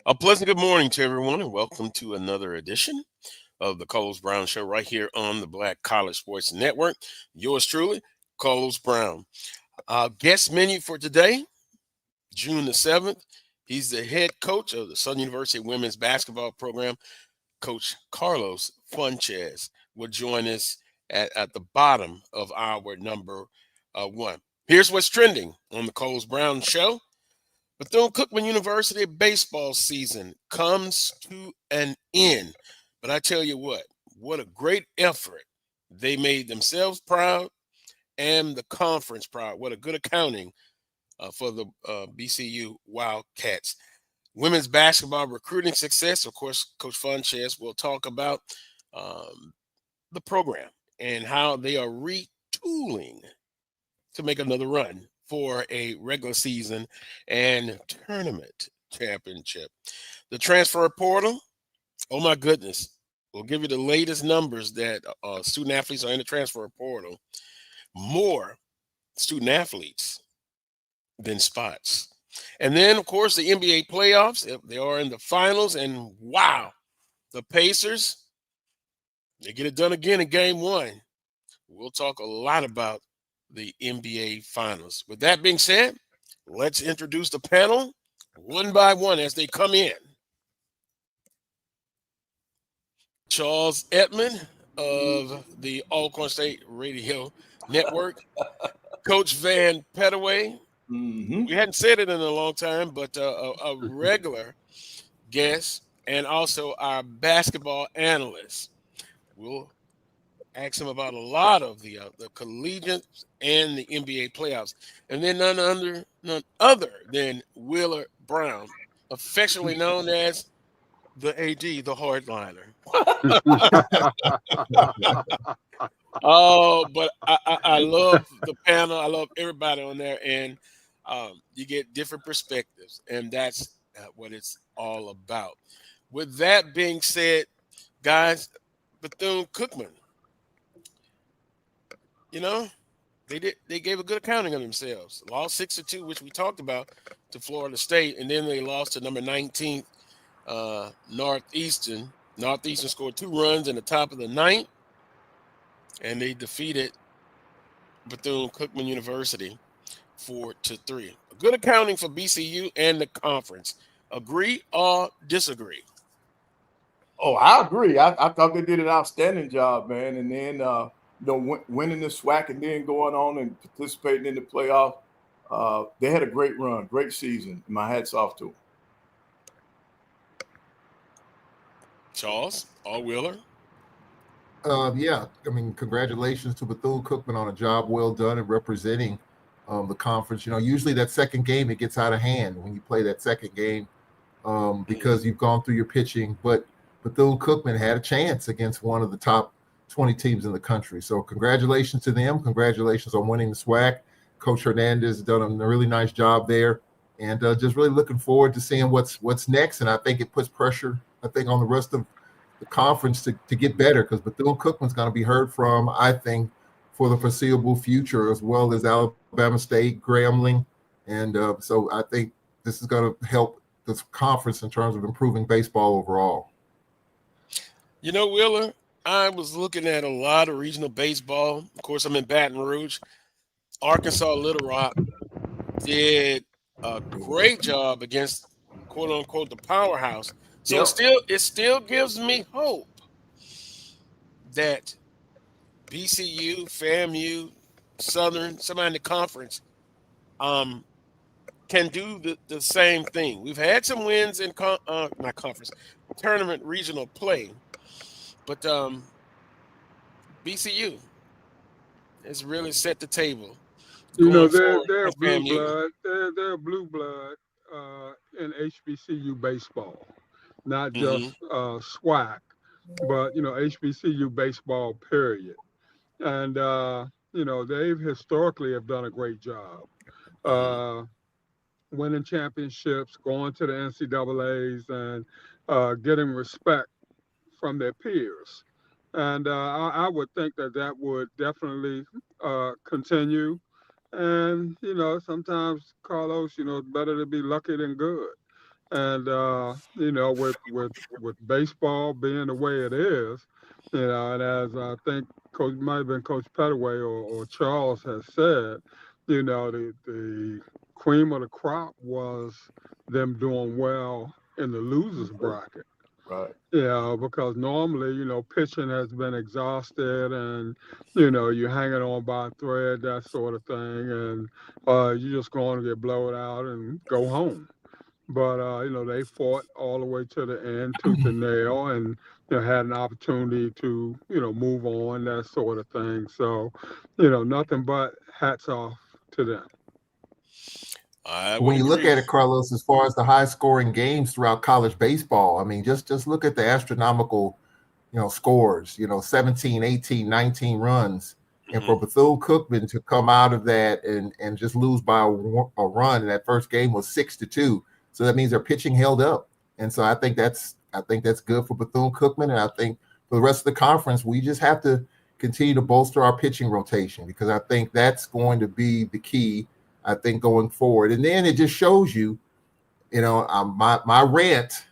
A pleasant good morning to everyone, and welcome to another edition of the Carlos Brown Show right here on the Black College Sports Network. Yours truly, Carlos Brown. Guest menu for today, June the 7th. He's the head coach of the Southern University women's basketball program. Coach Carlos Funchess will join us at the bottom of our number one. Here's what's trending on the Carlos Brown Show. Bethune-Cookman University baseball season comes to an end. But I tell you what a great effort. They made themselves proud and the conference proud. What a good accounting for the BCU Wildcats. Women's basketball recruiting success. Of course, Coach Funchess will talk about the program and how they are retooling to make another run for a regular season and tournament championship. The transfer portal, oh my goodness, we'll give you the latest numbers that student athletes are in the transfer portal. More student athletes than spots. And then, of course, the NBA playoffs, they are in the finals, and wow, the Pacers, they get it done again in game one. We'll talk a lot about the NBA Finals. With that being said, let's introduce the panel one by one as they come in. Charles Edmond of the Alcorn State Radio Network, Coach Vann Pettaway. We hadn't said it in a long time, but a regular guest and also our basketball analyst. We'll ask him about a lot of the collegiate and the NBA playoffs. And then none other than Wheeler Brown, affectionately known as the AD, the hardliner. Oh, but I love the panel. I love everybody on there. And you get different perspectives. And that's what it's all about. With that being said, guys, Bethune-Cookman, you know, they gave a good accounting of themselves. Lost 6-2, which we talked about, to Florida State, and then they lost to number 19th Northeastern. Northeastern scored 2 runs in the top of the ninth, and they defeated Bethune-Cookman University 4-3. A good accounting for BCU and the conference. Agree or disagree? Oh, I agree. I thought they did an outstanding job, man. And then winning the SWAC and then going on and participating in the playoff. They had a great run, great season. My hat's off to them. Charles or Wheeler? Yeah, I mean, congratulations to Bethune-Cookman on a job well done in representing the conference. You know, usually that second game, it gets out of hand when you play that second game because you've gone through your pitching. But Bethune-Cookman had a chance against one of the top 20 teams in the country. So congratulations to them. Congratulations on winning the SWAC. Coach Hernandez has done a really nice job there. And just really looking forward to seeing what's next. And I think it puts pressure, I think, on the rest of the conference to get better, because Bethune-Cookman's going to be heard from, I think, for the foreseeable future, as well as Alabama State, Grambling. And so I think this is going to help this conference in terms of improving baseball overall. You know, Wheeler, I was looking at a lot of regional baseball. Of course, I'm in Baton Rouge. Arkansas Little Rock did a great job against, quote unquote, the powerhouse. So it still gives me hope that BCU, FAMU, Southern, somebody in the conference, can do the same thing. We've had some wins in not conference, tournament regional play, but BCU has really set the table You know, going they're forward they're for blue FAMU. blood. They're blue blood in HBCU baseball, not Hmm. just SWAC, but HBCU baseball. Period. And they've historically have done a great job, Hmm. uh, winning championships, going to the NCAA's, and getting respect from their peers. And I would think that that would definitely continue. And sometimes Carlos, it's better to be lucky than good. And with baseball being the way it is, and as I think Coach might have been Coach Pettaway or Charles has said, the cream of the crop was them doing well in the losers bracket. Right. Yeah, because normally, pitching has been exhausted and, you're hanging on by a thread, that sort of thing, and you're just going to get blown out and go home. But, they fought all the way to the end, tooth and nail, and, had an opportunity to, move on, that sort of thing. So, nothing but hats off to them. I would When you look agree. at it, Carlos, as far as the high scoring games throughout college baseball, I mean, just look at the astronomical, scores, 17, 18, 19 runs. And Hmm. for Bethune-Cookman to come out of that and just lose by a run in that first game was 6-2. So that means their pitching held up. And so I think that's good for Bethune-Cookman. And I think for the rest of the conference, we just have to continue to bolster our pitching rotation because I think that's going to be the key, I think, going forward. And then it just shows you, my rant.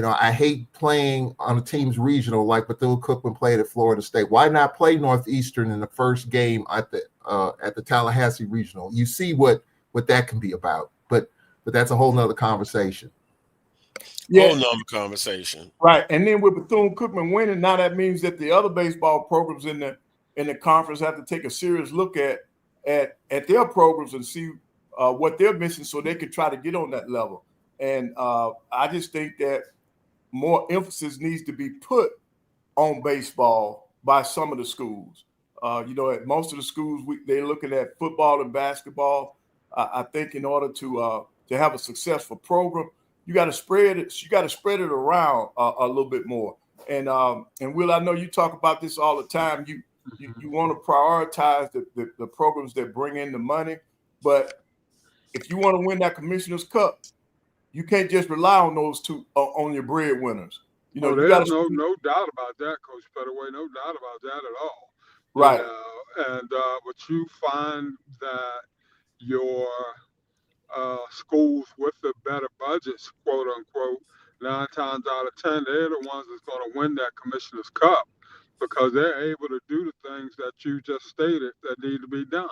I hate playing on a team's regional like Bethune-Cookman played at Florida State. Why not play Northeastern in the first game at the Tallahassee regional? You see what that can be about, but that's a whole nother conversation. Yeah, Whole number conversation. right. And then with Bethune-Cookman winning, now that means that the other baseball programs in the conference have to take a serious look at their programs and see what they're missing so they can try to get on that level. And I just think that more emphasis needs to be put on baseball by some of the schools. At most of the schools, they're looking at football and basketball. I think in order to have a successful program, you got to spread it. You got to spread it around a little bit more. And Will, I know you talk about this all the time. You want to prioritize the programs that bring in the money, but if you want to win that Commissioner's Cup, you can't just rely on those two on your breadwinners. Oh, You got there's to no doubt about that, Coach Pettaway. No doubt about that at all. right, And but you find that your schools with the better budgets, quote unquote, 9 times out of 10, they're the ones that's going to win that Commissioner's Cup because they're able to do the things that you just stated that need to be done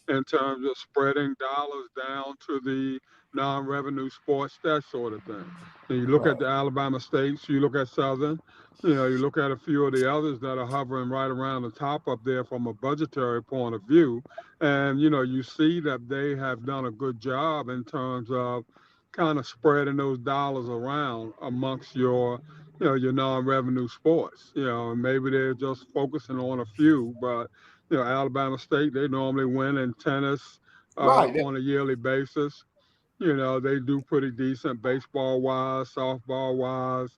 in terms of spreading dollars down to the non-revenue sports, that sort of thing. And you look right, at the Alabama states, you look at Southern, you look at a few of the others that are hovering right around the top up there from a budgetary point of view. And, you see that they have done a good job in terms of kind of spreading those dollars around amongst your non-revenue sports, and maybe they're just focusing on a few, but, Alabama State, they normally win in tennis right. on a yearly basis. They do pretty decent baseball wise, softball wise,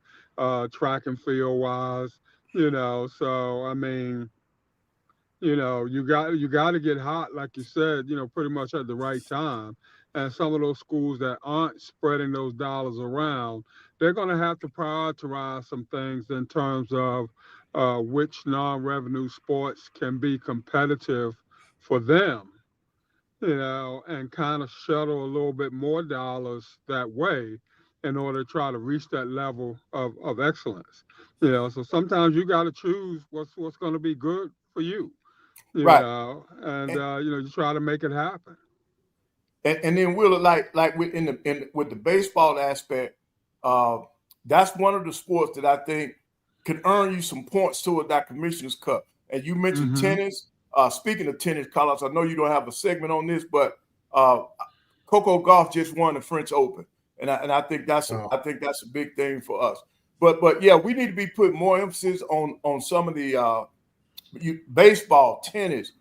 track and field wise, so I mean, you got to get hot, like you said, pretty much at the right time. And some of those schools that aren't spreading those dollars around, they're going to have to prioritize some things in terms of which non-revenue sports can be competitive for them, and kind of shuttle a little bit more dollars that way in order to try to reach that level of excellence. So sometimes you got to choose what's going to be good for you, Right. and And, you try to make it happen. and then Will, like with the baseball aspect, uh, that's one of the sports that I think can earn you some points toward that Commissioner's Cup. And you mentioned Hmm. tennis. Speaking of tennis, Carlos, I know you don't have a segment on this, but Coco Gauff just won the French Open, and I think that's a big thing for us. But yeah, we need to be putting more emphasis on some of the baseball, tennis,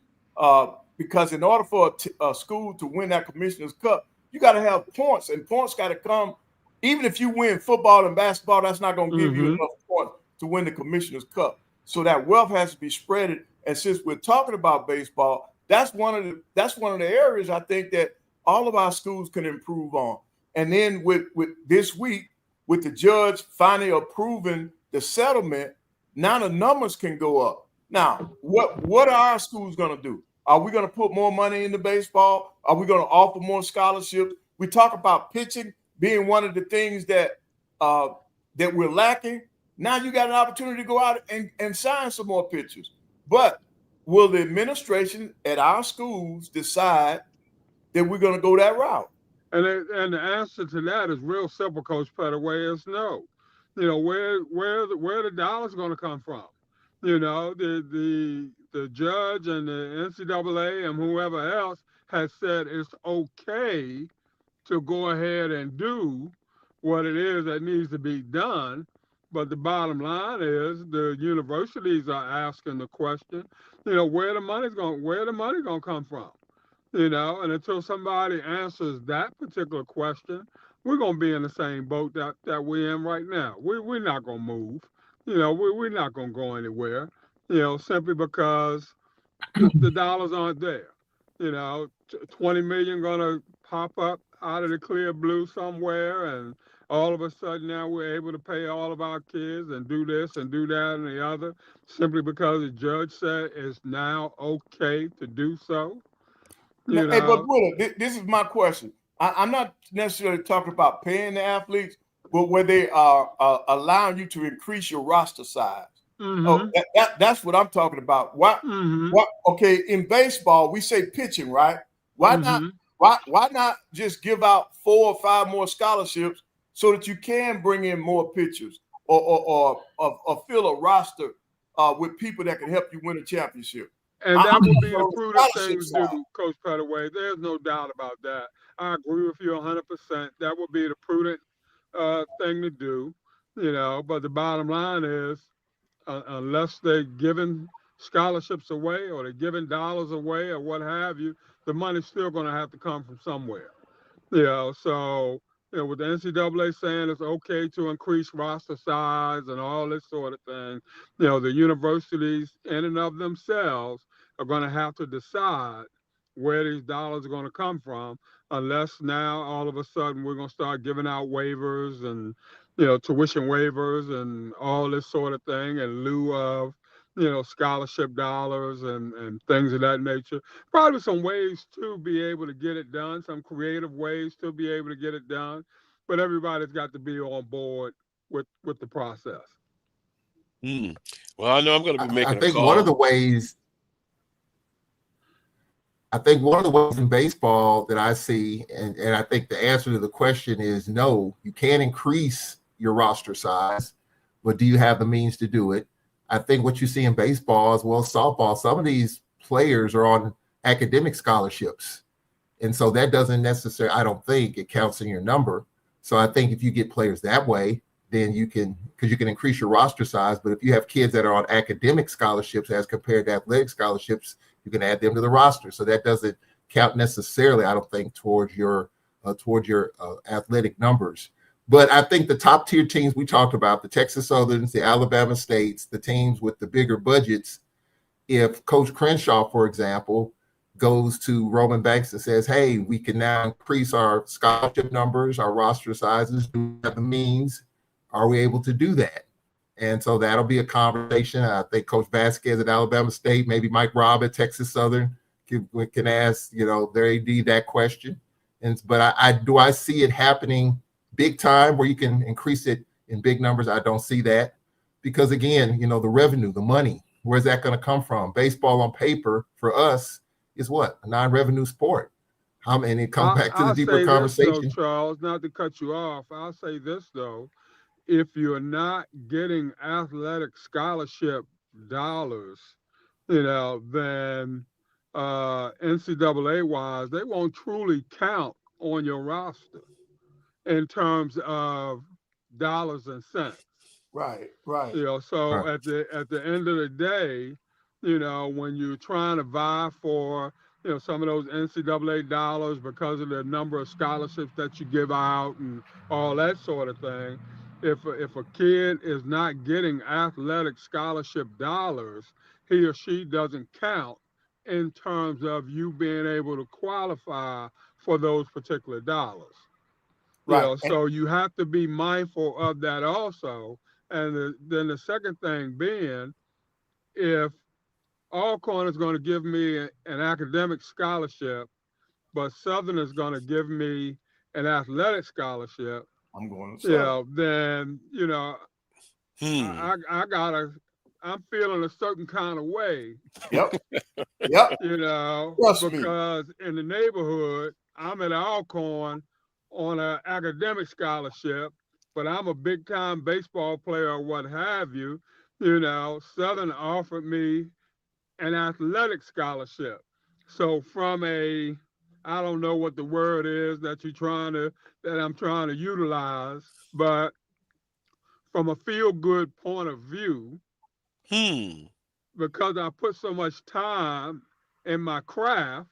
because in order for a school to win that Commissioner's Cup, you got to have points, and points got to come. Even if you win football and basketball, that's not going to give you enough points to win the Commissioner's Cup. So that wealth has to be spreaded. And since we're talking about baseball, that's one of the areas I think that all of our schools can improve on. And then with this week, with the judge finally approving the settlement, now the numbers can go up. Now, what are our schools going to do? Are we going to put more money into baseball? Are we going to offer more scholarships? We talk about pitching being one of the things that we're lacking. Now you got an opportunity to go out and sign some more pitchers. But will the administration at our schools decide that we're going to go that route? And the answer to that is real simple, Coach Pettaway, is no. You know, where the dollar's going to come from? You know, the judge and the NCAA and whoever else has said it's okay to go ahead and do what it is that needs to be done. But the bottom line is the universities are asking the question, you know, where the money gonna come from? You know, and until somebody answers that particular question, we're gonna be in the same boat that we're in right now. We're not gonna move. You know, we're not gonna go anywhere. You know, simply because the dollars aren't there. You know, 20 million gonna pop up out of the clear blue somewhere, and all of a sudden now we're able to pay all of our kids and do this and do that and the other, simply because the judge said it's now okay to do so. Hey, but Bruno, this is my question. I'm not necessarily talking about paying the athletes, but where they are allowing you to increase your roster size. Oh, that's what I'm talking about. What? Okay, in baseball we say pitching, right? Why not? Why not just give out 4 or 5 more scholarships so that you can bring in more pitchers or fill a roster with people that can help you win a championship? And that would be the prudent thing to do, Coach Pettaway. There's no doubt about that. I agree with you 100%. That would be the prudent thing to do, you know. But the bottom line is, unless they're giving scholarships away or they're giving dollars away or what have you, the money's still going to have to come from somewhere. You know, so, you know, with the NCAA saying it's okay to increase roster size and all this sort of thing, you know, the universities in and of themselves are going to have to decide where these dollars are going to come from, unless now all of a sudden we're going to start giving out waivers and, you know, tuition waivers and all this sort of thing in lieu of, you know, scholarship dollars and things of that nature. Probably some ways to be able to get it done, some creative ways to be able to get it done, but everybody's got to be on board with the process. Well, I know I'm going to be making I think a call. one of the ways in baseball that I see, and I think the answer to the question is no, you can't increase your roster size, but do you have the means to do it? I think what you see in baseball as well as softball, some of these players are on academic scholarships. And so that doesn't necessarily, I don't think it counts in your number. So I think if you get players that way, then you can, because you can increase your roster size. But if you have kids that are on academic scholarships as compared to athletic scholarships, you can add them to the roster. So that doesn't count necessarily, I don't think, towards your athletic numbers. But I think the top tier teams we talked about, the Texas Southerns, the Alabama States, the teams with the bigger budgets, if Coach Crenshaw, for example, goes to Roman Banks and says, hey, we can now increase our scholarship numbers, our roster sizes, do we have the means? Are we able to do that? And so that'll be a conversation. I think Coach Vasquez at Alabama State, maybe Mike Robb at Texas Southern can ask, you know, their AD that question. But I see it happening big time where you can increase it in big numbers. I don't see that because, again, you know, the revenue, the money, where's that going to come from? Baseball on paper for us is what? A non-revenue sport. And it comes back to the deeper conversation. This, though, Charles, not to cut you off, I'll say this, though. If you're not getting athletic scholarship dollars then NCAA wise, they won't truly count on your roster in terms of dollars and cents. Right. So Right. at the end of the day, when you're trying to vie for, some of those NCAA dollars because of the number of scholarships that you give out and all that sort of thing, if a kid is not getting athletic scholarship dollars, he or she doesn't count in terms of you being able to qualify for those particular dollars. Right. So you have to be mindful of that also. And then the second thing being, if Alcorn is going to give me an academic scholarship, but Southern is going to give me an athletic scholarship, I'm going to Southern. then Hmm. I'm feeling a certain kind of way, Yep. Trust me. because in the neighborhood, I'm at Alcorn on an academic scholarship, but I'm a big time baseball player or what have you. Southern offered me an athletic scholarship. So from I don't know what the word is that I'm trying to utilize, but from a feel good point of view, Hmm. because I put so much time in my craft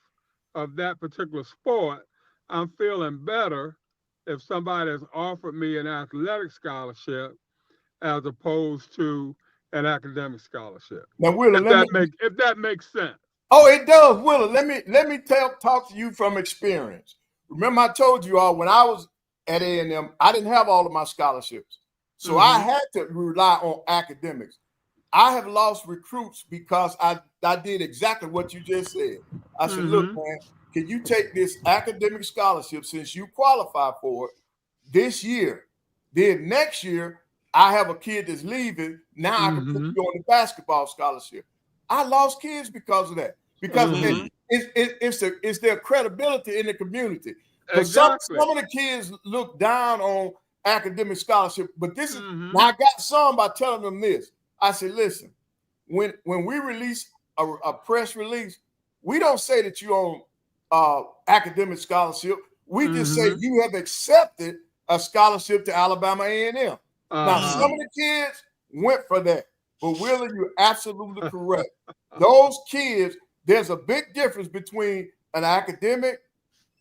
of that particular sport, I'm feeling better if somebody has offered me an athletic scholarship as opposed to an academic scholarship. Now, Willa, If that makes sense. Oh, it does, Willa. Let me talk to you from experience. Remember, I told you all when I was at A&M, I didn't have all of my scholarships, so I had to rely on academics. I have lost recruits because I did exactly what you just said. I said, look, man, can you take this academic scholarship since you qualify for it this year? Then next year, I have a kid that's leaving. Now I can put you on the basketball scholarship. I lost kids because of that. Because it's their credibility in the community. Exactly. Some of the kids look down on academic scholarship, but this is now I got some by telling them this. I said, listen, when we release a press release, we don't say that you're on academic scholarship. We just say you have accepted a scholarship to Alabama A&M. Now, some of the kids went for that, but Willa, you're absolutely correct. Those kids, there's a big difference between an academic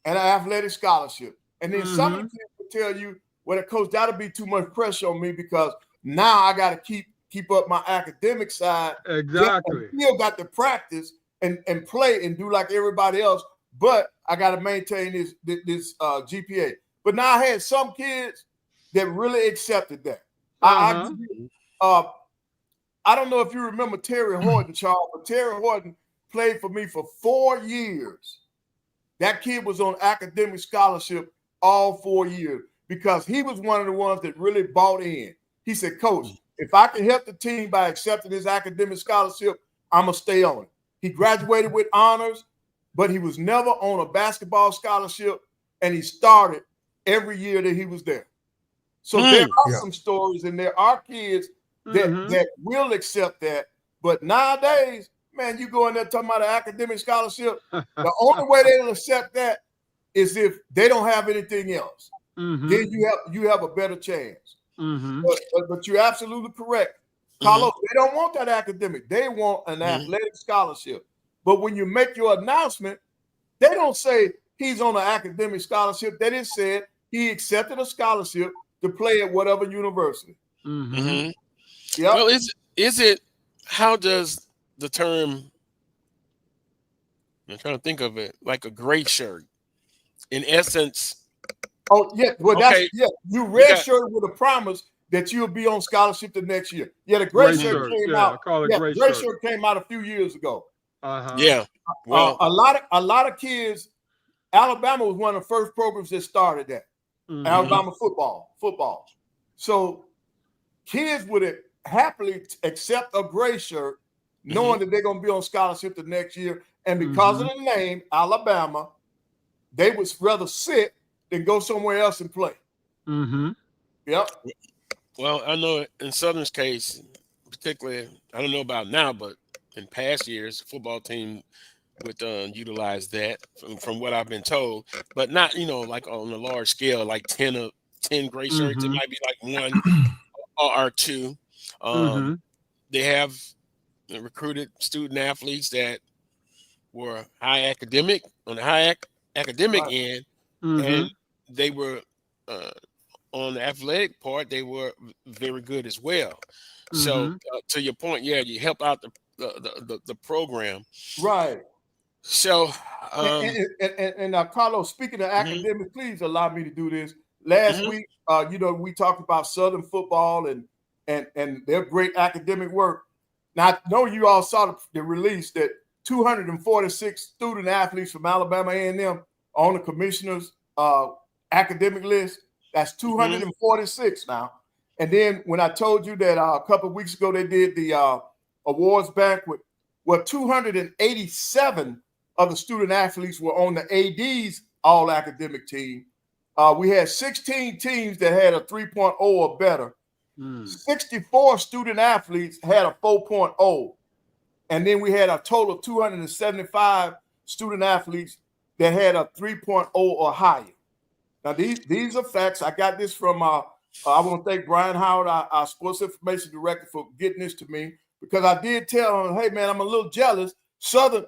and an athletic scholarship. And then some of the kids will tell you, well, coach, that'll be too much pressure on me because now I got to keep up my academic side. Exactly. I still got to practice and play and do like everybody else, but I got to maintain this GPA. But now I had some kids that really accepted that. I don't know if you remember Terry Horton, Charles, but Terry Horton played for me for 4 years. That kid was on academic scholarship all 4 years because he was one of the ones that really bought in. He said, Coach, if I can help the team by accepting this academic scholarship, I'm going to stay on it. He graduated with honors, but he was never on a basketball scholarship, and he started every year that he was there. So there are some stories, and there are kids that will accept that. But nowadays, man, you go in there talking about an academic scholarship, the only way they'll accept that is if they don't have anything else. Then you have a better chance. But you're absolutely correct. Carlos, they don't want that academic. They want an athletic scholarship. But when you make your announcement, they don't say he's on an academic scholarship. They just said he accepted a scholarship to play at whatever university. Well, is it, how does the term, I'm trying to think of it, like a gray shirt, in essence? Oh, yeah. Well, okay. You red shirt with a promise that you'll be on scholarship the next year. Yeah, the gray shirt came out. Gray shirt came out a few years ago. Yeah. Well, a lot of kids, Alabama was one of the first programs that started that. Alabama football. So kids would happily accept a gray shirt knowing that they're going to be on scholarship the next year. And because of the name, Alabama, they would rather sit than go somewhere else and play. Yep. Well, I know in Southern's case, particularly, I don't know about now, but in past years, football team would utilize that from what I've been told, but not like on a large scale, like 10 gray shirts. It Mm-hmm. might be like one or two. Mm-hmm. They have recruited student athletes that were high academic on the academic Right. end, and Mm-hmm. they were on the athletic part. They were very good as well. So Mm-hmm. to your point, yeah, you help out the program. Right. So And, um, Carlos, speaking of mhm, academics, please allow me to do this. Last mhm, week, we talked about Southern football and their great academic work. Now, I know you all saw the release that 246 student athletes from Alabama A&M on the commissioner's academic list. That's mhm. 246 now. And then when I told you that a couple of weeks ago they did the awards banquet, well, 287 of the student athletes were on the AD's all academic team. We had 16 teams that had a 3.0 or better. Mm. 64 student athletes had a 4.0. And then we had a total of 275 student athletes that had a 3.0 or higher. Now, these are facts. I got this from, I want to thank Brian Howard, our sports information director, for getting this to me, because I did tell him, hey, man, I'm a little jealous. Southern,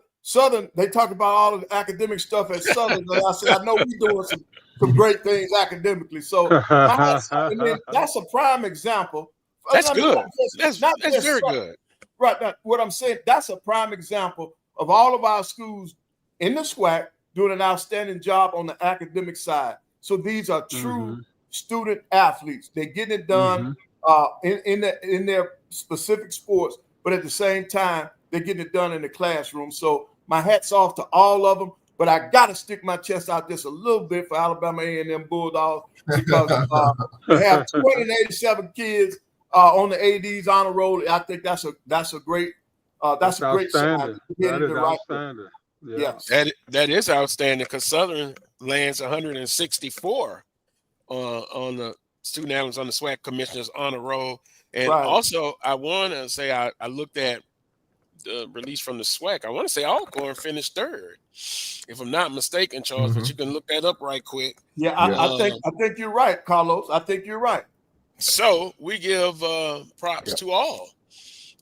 they talked about all of the academic stuff at Southern. And I said, I know we're doing some great things academically. So and then that's a prime example. That's I mean, good. not That's just very good. right. Now, what I'm saying, that's a prime example of all of our schools in the SWAC doing an outstanding job on the academic side. So these are true Mm-hmm. student athletes. They're getting it done Mm-hmm. in their specific sports, but at the same time, they're getting it done in the classroom. So my hat's off to all of them. But I got to stick my chest out just a little bit for Alabama A&M Bulldogs, because to have 287 kids on the AD's honor roll, I think that's a great That's sign. outstanding. You're That headed is the right way. outstanding. Yeah. Yes. That is outstanding because Southern lands 164 on the student athletes on the SWAC commissioners honor roll. And Right. also, I want to say I looked at the release from the SWAC. I want to say Alcorn finished third, if I'm not mistaken, Charles. But Mhm. you can look that up right quick. Yeah, Yeah. I think you're right, Carlos. I think you're right. So we give props Yeah. to all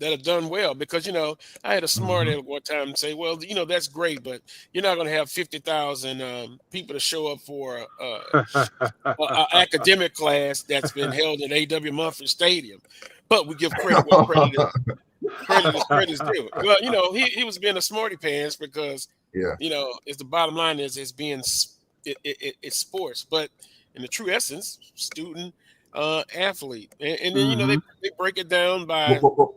that have done well, because I had a smart Mhm. aleck one time say, well, that's great, but you're not going to have 50,000 people to show up for a academic class that's been held at A.W. Mumford Stadium. But we give credit where credit is due. Well, he was being a smarty pants because Yeah. it's the bottom line is it's being it's sports, but in the true essence, student athlete, and then Mm-hmm. they break it down Well, well, well,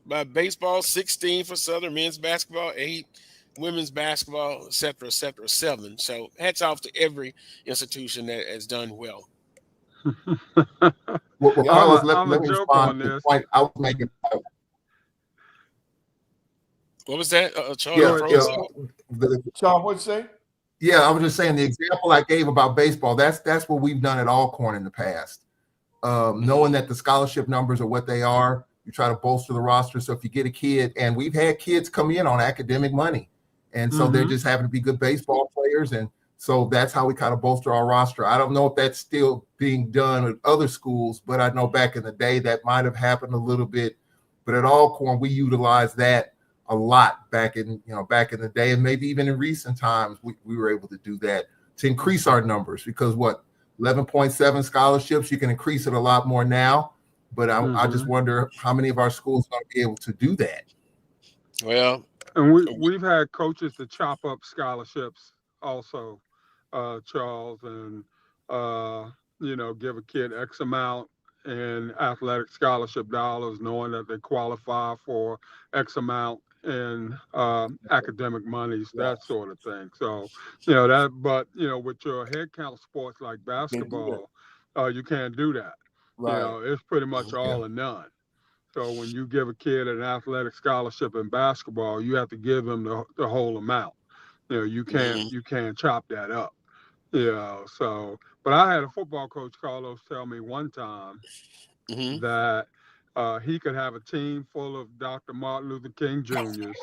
by baseball 16 for Southern, men's basketball 8, women's basketball, et cetera, 7. So hats off to every institution that has done well. well, Yeah, Carlos, I'm let a me joke respond on to the this. point I was making. What was that, Charles? Go Yeah, You ahead, yeah, froze Charles. up? Sean, what'd you say? yeah. I was just saying the example I gave about baseball. That's what we've done at Alcorn in the past. Knowing that the scholarship numbers are what they are, you try to bolster the roster. So if you get a kid, and we've had kids come in on academic money, and so they're Mm-hmm. just happen to be good baseball players, and so that's how we kind of bolster our roster. I don't know if that's still being done at other schools, but I know back in the day that might have happened a little bit. But at Alcorn, we utilized that a lot back in the day, and maybe even in recent times, we were able to do that to increase our numbers, because 11.7 scholarships, you can increase it a lot more now. But I just wonder how many of our schools are going to be able to do that. Well, And we've had coaches to chop up scholarships also, Charles, and give a kid X amount in athletic scholarship dollars, knowing that they qualify for X amount in academic monies, that sort of thing. So, but with your head count sports like Can't do that. basketball, you can't do that. Right. It's pretty much Yeah. all or none. So when you give a kid an athletic scholarship in basketball, you have to give them the whole amount. You mhm, can't chop that up. So but I had a football coach, Carlos, tell me one time mhm, that he could have a team full of Dr. Martin Luther King Jr.'s.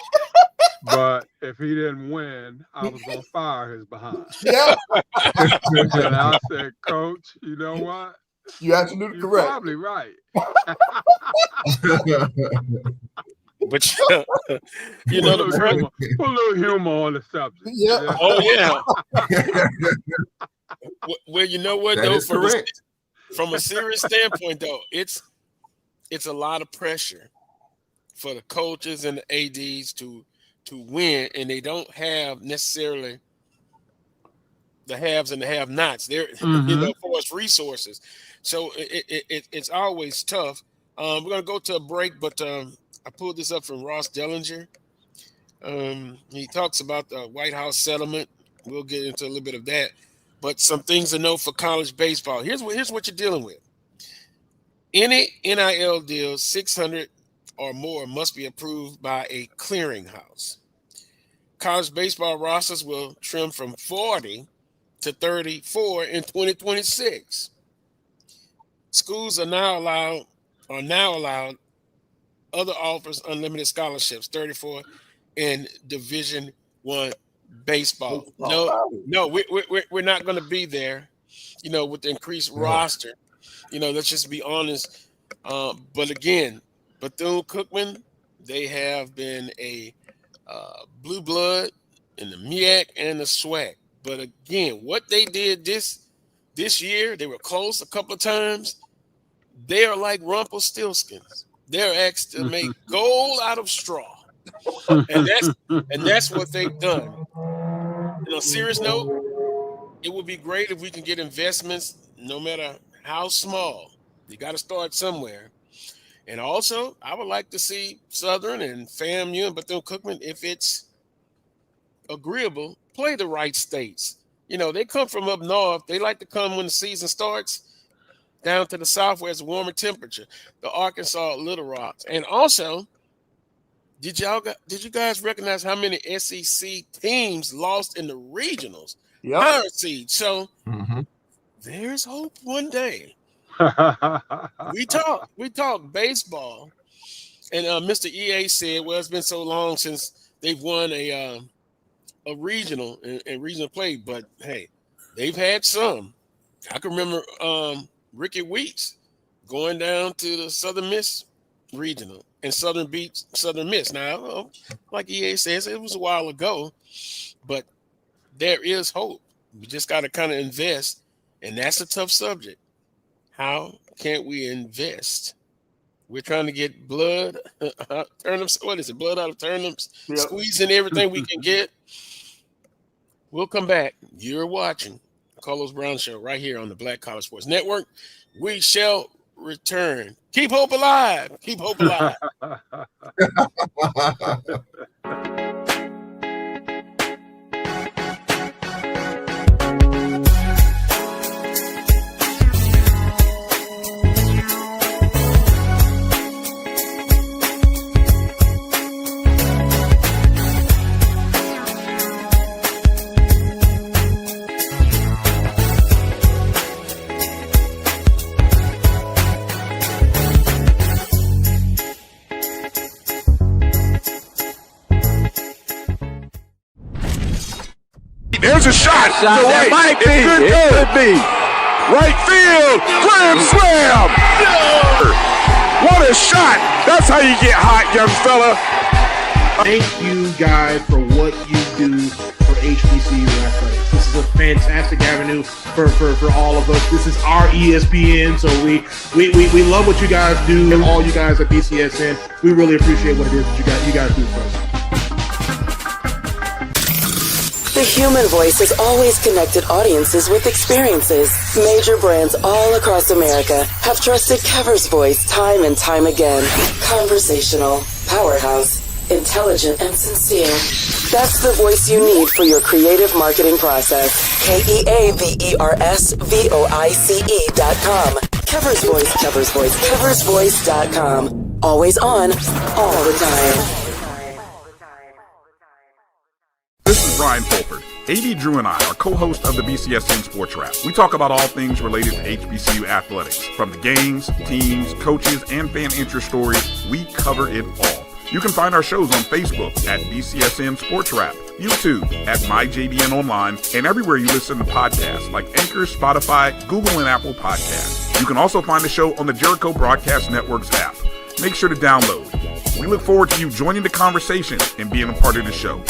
But if he didn't win, I was going to fire his behind. Yeah. And I said, Coach, you know what? You're absolutely You're correct. probably right. But you know, put a little humor on the subject. Yeah. Oh yeah. Well, you know what That though, is correct. from a serious standpoint though, it's a lot of pressure for the coaches and the ADs to win, and they don't have necessarily the haves and the have-nots. They're you know, for us resources. So it's always tough. We're gonna go to a break, but I pulled this up from Ross Dellinger. He talks about the White House settlement. We'll get into a little bit of that, but some things to know for college baseball. Here's what you're dealing with. Any NIL deal 600 or more must be approved by a clearinghouse. College baseball rosters will trim from 40 to 34 in 2026. Schools are now allowed other offers unlimited scholarships, 34 in Division I baseball. No, we're not going to be there, you know, with the increased roster. You know, let's just be honest. But again, Bethune-Cookman, they have been a blue blood in the MEAC and the SWAC. But again, what they did this year, they were close a couple of times. They are like Rumpelstiltskins. They're asked to make gold out of straw, and that's what they've done. On a serious note, it would be great if we can get investments, no matter how small. You got to start somewhere. And also, I would like to see Southern and FAMU and Bethune-Cookman, if it's agreeable, play the right states. You know, they come from up north. They like to come when the season starts down to the south where it's a warmer temperature, the Arkansas, Little Rocks. And also, did you guys recognize how many SEC teams lost in the regionals? Yeah. Higher seed. So there's hope one day. We talk baseball, and Mr. EA said, well, it's been so long since they've won a regional and regional play, but hey, they've had some. I can remember Ricky Weeks going down to the Southern Miss regional and Southern beat Southern Miss. Now, like EA says, it was a while ago, but there is hope. We just got to kind of invest, and that's a tough subject. How can we invest? We're trying to get blood, turnips. What is it? Blood out of turnips, squeezing everything we can get. We'll come back. You're watching the Carlos Brown Show right here on the Black College Sports Network. We shall return. Keep hope alive. Keep hope alive. There's a shot. To right. It might be. It could be. Right field. Grand slam. What a shot. That's how you get hot, young fella. Thank you guys for what you do for HBCU athletics. This is a fantastic avenue for all of us. This is our ESPN, so we love what you guys do, and all you guys at BCSN. We really appreciate what it is that you guys do for us. The human voice has always connected audiences with experiences. Major brands all across America have trusted Kever's voice time and time again. Conversational, powerhouse, intelligent, and sincere. That's the voice you need for your creative marketing process. KEAVERSVOICE.com. Kever's Voice, Kever's Voice, KeversVoice.com. Always on, all the time. This is Brian Fulford. AD Drew and I are co-hosts of the BCSN Sports Wrap. We talk about all things related to HBCU athletics. From the games, teams, coaches, and fan interest stories, we cover it all. You can find our shows on Facebook at BCSN Sports Wrap, YouTube at MyJBN Online, and everywhere you listen to podcasts like Anchor, Spotify, Google, and Apple Podcasts. You can also find the show on the Jericho Broadcast Network's app. Make sure to download. We look forward to you joining the conversation and being a part of the show.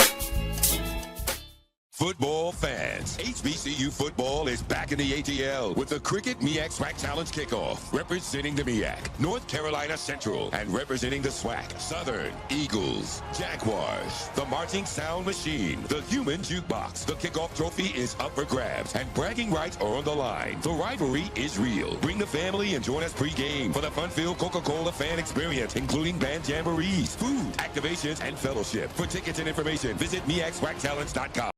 Football fans, HBCU football is back in the ATL with the Cricket MEAC SWAC Challenge Kickoff. Representing the MEAC, North Carolina Central, and representing the SWAC, Southern Eagles, Jaguars, the Marching Sound Machine, the Human Jukebox. The kickoff trophy is up for grabs, and bragging rights are on the line. The rivalry is real. Bring the family and join us pre-game for the fun-filled Coca-Cola fan experience, including band jamborees, food, activations, and fellowship. For tickets and information, visit MEACSWACChallenge.com.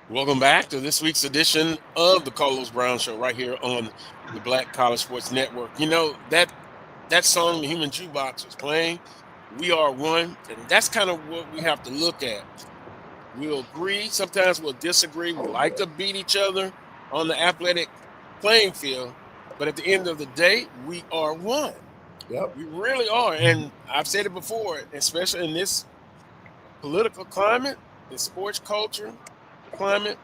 Welcome back to this week's edition of the Carlos Brown Show right here on the Black College Sports Network. You know, that song, The Human Jukebox, was playing. We are one, and that's kind of what we have to look at. We'll agree, sometimes we'll disagree. We like to beat each other on the athletic playing field, but at the end of the day, we are one. Yep. We really are, and I've said it before, especially in this political climate, this sports culture climate,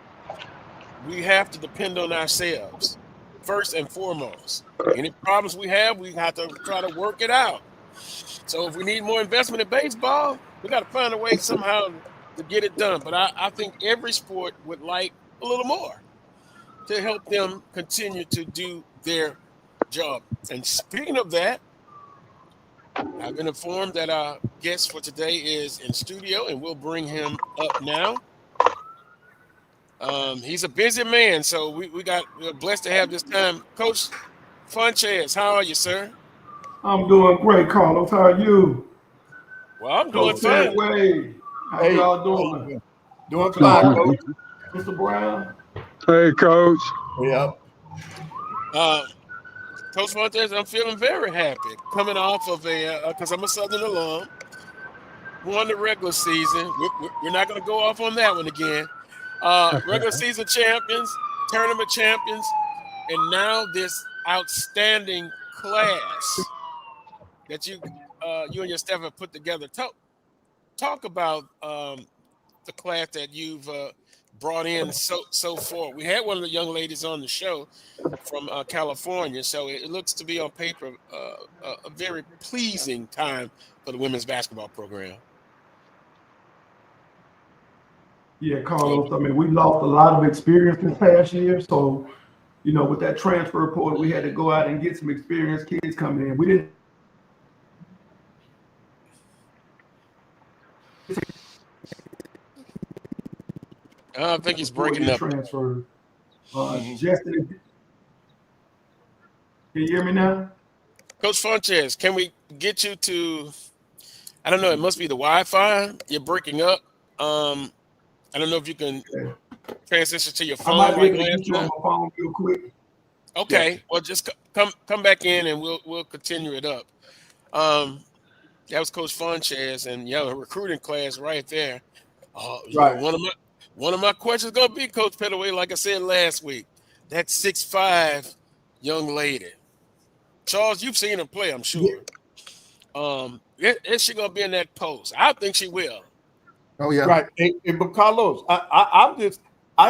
we have to depend on ourselves first and foremost. Any problems we have to try to work it out. So if we need more investment in baseball, we got to find a way somehow to get it done. But I think every sport would like a little more to help them continue to do their job. And speaking of that, I've been informed that our guest for today is in studio, and we'll bring him up now. He's a busy man, so we're blessed to have this time. Coach Funchess, how are you, sir? I'm doing great, Carlos. How are you? Well, I'm doing fine. How y'all doing? Doing fine, Coach. Mr. Brown? Hey, Coach. Yep. Coach Funchess, I'm feeling very happy coming off of because I'm a Southern alum. Won the regular season. We're not going to go off on that one again. Regular season champions, tournament champions, and now this outstanding class that you and your staff have put together. Talk about the class that you've brought in so far. We had one of the young ladies on the show from California, so it looks to be on paper a very pleasing time for the women's basketball program. Yeah, Carlos. I mean, we lost a lot of experience this past year. So, you know, with that transfer portal, we had to go out and get some experienced kids coming in. We didn't. I think he's breaking up. Transfer. Justin, can you hear me now? Coach Funchess, can we get you to? I don't know. It must be the Wi-Fi. You're breaking up. I don't know if you can transition to your I might phone be like able to last get you on time? my phone real quick. Okay. Well, just come back in and we'll continue it up. That was Coach Funchess, and a recruiting class right there. Right. One of my questions gonna be, Coach Pettaway, like I said last week, that 6'5" young lady. Charles, you've seen her play, I'm sure. Is she gonna be in that post? I think she will. Oh yeah. Right. But Carlos, I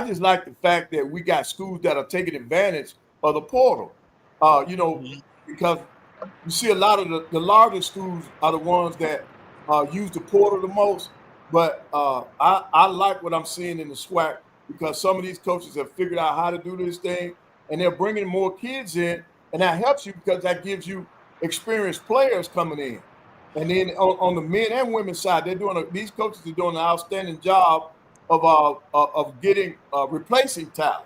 just like the fact that we got schools that are taking advantage of the portal. Because you see a lot of the larger schools are the ones that use the portal the most. But I like what I'm seeing in the SWAC because some of these coaches have figured out how to do this thing, and they're bringing more kids in, and that helps you because that gives you experienced players coming in. And then on the men and women's side, these coaches are doing an outstanding job of getting replacing talent.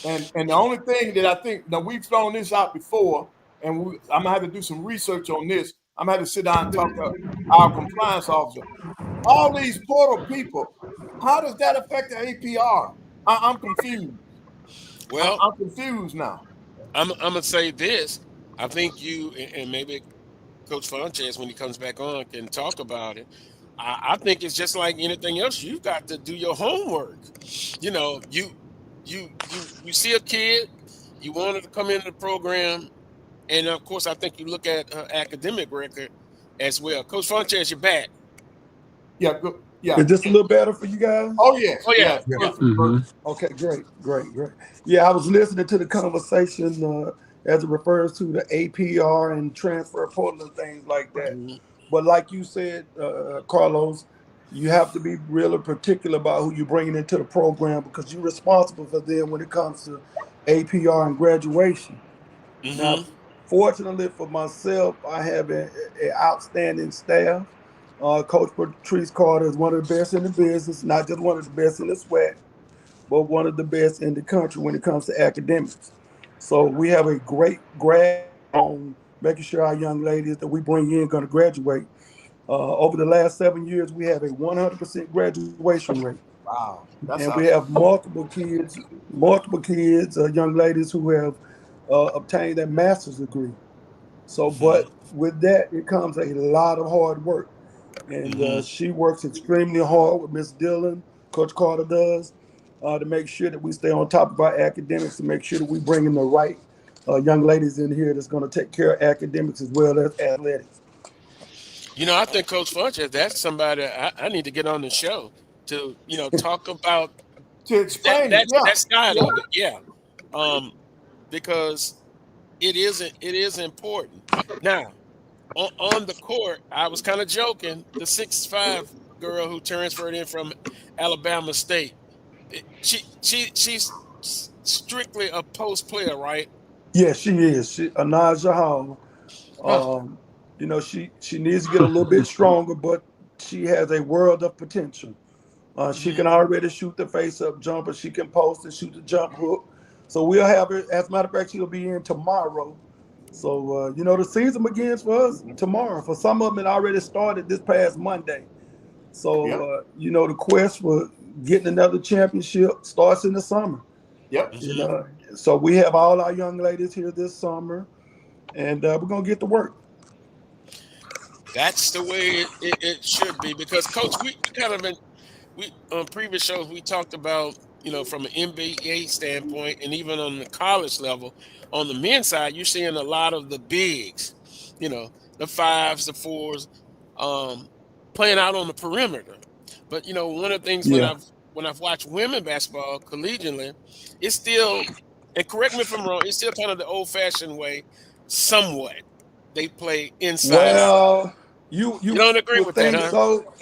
And the only thing that I think, now we've thrown this out before, and I'm gonna have to do some research on this. I'm gonna have to sit down and talk to our compliance officer. All these portal people, how does that affect the APR? I'm confused. Well, I'm confused now. I'm gonna say this. I think you and maybe Coach Funchess, when he comes back on, can talk about it. I think it's just like anything else. You've got to do your homework. You see a kid, you want her to come into the program, and of course, I think you look at her academic record as well. Coach Funchess, you're back. Yeah, good. Yeah. Is this a little better for you guys? Oh yes. Oh yeah. Okay, great. Yeah, I was listening to the conversation as it refers to the APR and transfer portal and things like that. But like you said, Carlos, you have to be really particular about who you're bringing into the program because you're responsible for them when it comes to APR and graduation. Now, fortunately for myself, I have an outstanding staff. Coach Patrice Carter is one of the best in the business, not just one of the best in the SWAC, but one of the best in the country when it comes to academics. So we have a great grasp on making sure our young ladies that we bring in going to graduate. Over the last 7 years, we have a 100% graduation rate. Wow. And we have multiple kids, young ladies who have obtained their master's degree. So, but with that, it comes a lot of hard work. And she works extremely hard with Miss Dillon, Coach Carter does, to make sure that we stay on top of our academics, to make sure that we bring in the right young ladies in here that's going to take care of academics as well as athletics. I think Coach Funchess, that's somebody I need to get on the show to, talk about to explain that side of it. Yeah. Because it is important. Now, on the court, I was kind of joking. The 6'5" girl who transferred in from Alabama State, she's strictly a post player, right? Yeah, she is. Anaja Hall. She needs to get a little bit stronger, but she has a world of potential. She can already shoot the face-up jumper. She can post and shoot the jump hook. So we'll have her. As a matter of fact, she'll be in tomorrow. So, the season begins for us tomorrow. For some of them, it already started this past Monday. So, the quest for getting another championship starts in the summer. Yep. So we have all our young ladies here this summer, and we're going to get to work. That's the way it should be because, Coach, we on previous shows, we talked about, from an NBA standpoint and even on the college level, on the men's side, you're seeing a lot of the bigs, the 5s, the 4s, playing out on the perimeter. But, one of the things when I've watched women basketball collegiately, it's still, and correct me if I'm wrong, it's still kind of the old-fashioned way, somewhat. They play inside. Well, you don't agree with that, huh? So,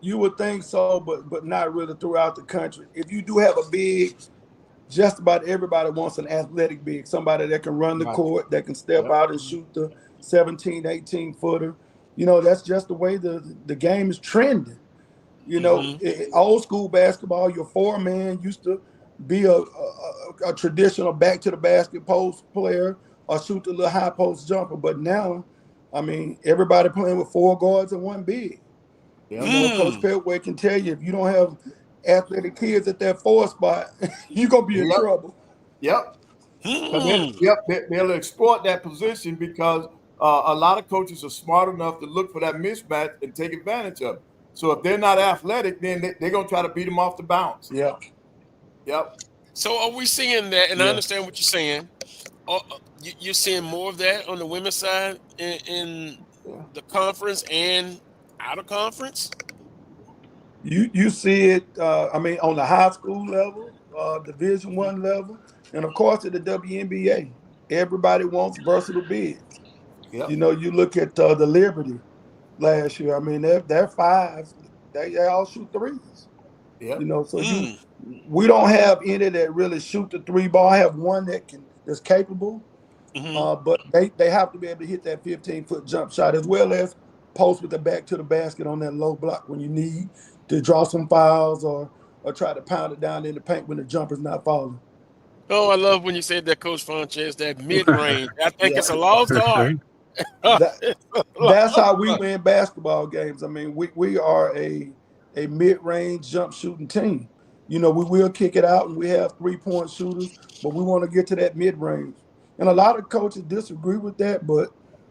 you would think so, but not really throughout the country. If you do have a big, just about everybody wants an athletic big, somebody that can run the court, that can step out and shoot the 17, 18-footer. That's just the way the game is trending. Old school basketball, your 4-man used to be a traditional back to the basket post player or shoot the little high post jumper. But now, everybody playing with 4 guards and 1 big. Coach Pettaway can tell you if you don't have athletic kids at that 4 spot, you're gonna be in trouble. Yep. They'll exploit that position because a lot of coaches are smart enough to look for that mismatch and take advantage of it. So if they're not athletic, then they're gonna try to beat them off the bounce. Yep. So are we seeing that? And I understand what you're saying. You're seeing more of that on the women's side in the conference and out of conference? You see it, on the high school level, Division I level, and of course at the WNBA. Everybody wants versatile bigs. Yep. You look at the Liberty last year. They're 5. They all shoot threes. Yep. We don't have any that really shoot the 3 ball. I have one that's capable, but they have to be able to hit that 15-foot jump shot as well as post with the back to the basket on that low block when you need to draw some fouls or try to pound it down in the paint when the jumper's not falling. Oh, I love when you said that, Coach Funchess, that mid-range. I think it's a lost art. That's how we win basketball games. We are a mid-range jump shooting team. We will kick it out and we have 3-point shooters, but we want to get to that mid-range. And a lot of coaches disagree with that, but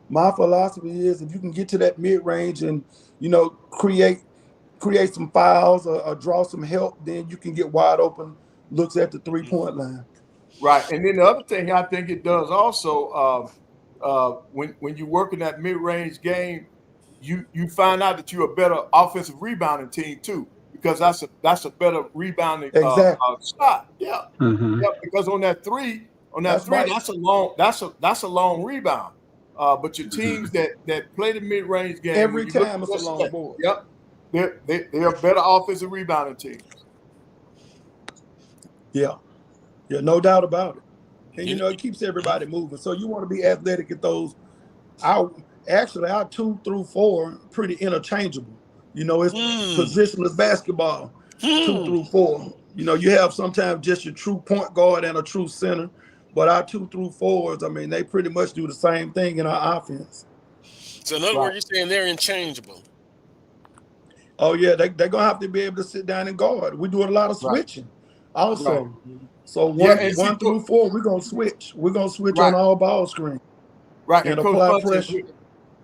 my philosophy is if you can get to that mid-range and, create some fouls or draw some help, then you can get wide open looks at the 3-point line. Right. And then the other thing I think it does also, when you work in that mid-range game, you find out that you're a better offensive rebounding team too, because that's a better rebounding shot. Yeah. Mm-hmm. Yeah. Because on that three, Right. that's a long rebound. But your teams that play the mid-range game every time it's a long board. Yep. They're better offensive rebounding teams. Yeah, no doubt about it. And it keeps everybody moving. So you want to be athletic at those. Our 2 through 4 pretty interchangeable. It's positionless basketball. 2 through 4. You have sometimes just your true point guard and a true center, but our 2 through 4s, they pretty much do the same thing in our offense. So in other words, you're saying they're interchangeable. Oh yeah, they're gonna have to be able to sit down and guard. We do a lot of switching. Also, so 1 through 4, we're gonna switch. We're gonna switch on all ball screen. Right, and apply pressure.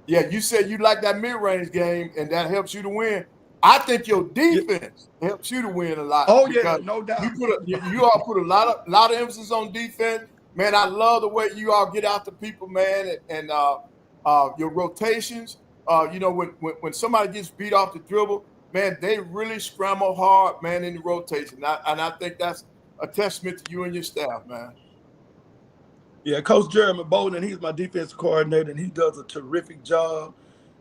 You said you like that mid-range game, and that helps you to win. I think your defense helps you to win a lot. Oh yeah, no doubt. You all put a lot of emphasis on defense, man. I love the way you all get out to people, man, and your rotations. When somebody gets beat off the dribble, man, they really scramble hard, man, in the rotation. And I think that's a testament to you and your staff, man. Yeah, Coach Jeremy Bolden, he's my defensive coordinator, and he does a terrific job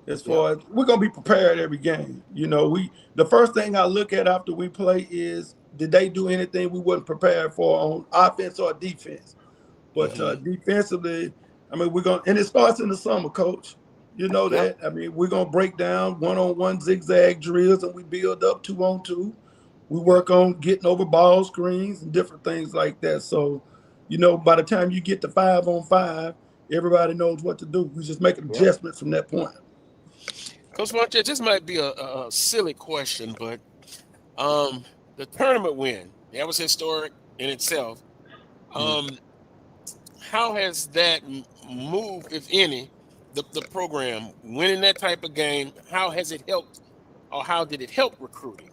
as far as we're going to be prepared every game. The first thing I look at after we play is, did they do anything we wasn't prepared for on offense or defense? But defensively, we're going to – and it starts in the summer, Coach. You know that. We're going to break down one-on-one zigzag drills, and we build up 2-on-2. We work on getting over ball screens and different things like that. So, by the time you get to 5-on-5, everybody knows what to do. We just make adjustments from that point. Coach Funchess, this might be a silly question, but the tournament win, that was historic in itself. How has that moved, if any, the program, winning that type of game? How has it helped, or how did it help recruiting?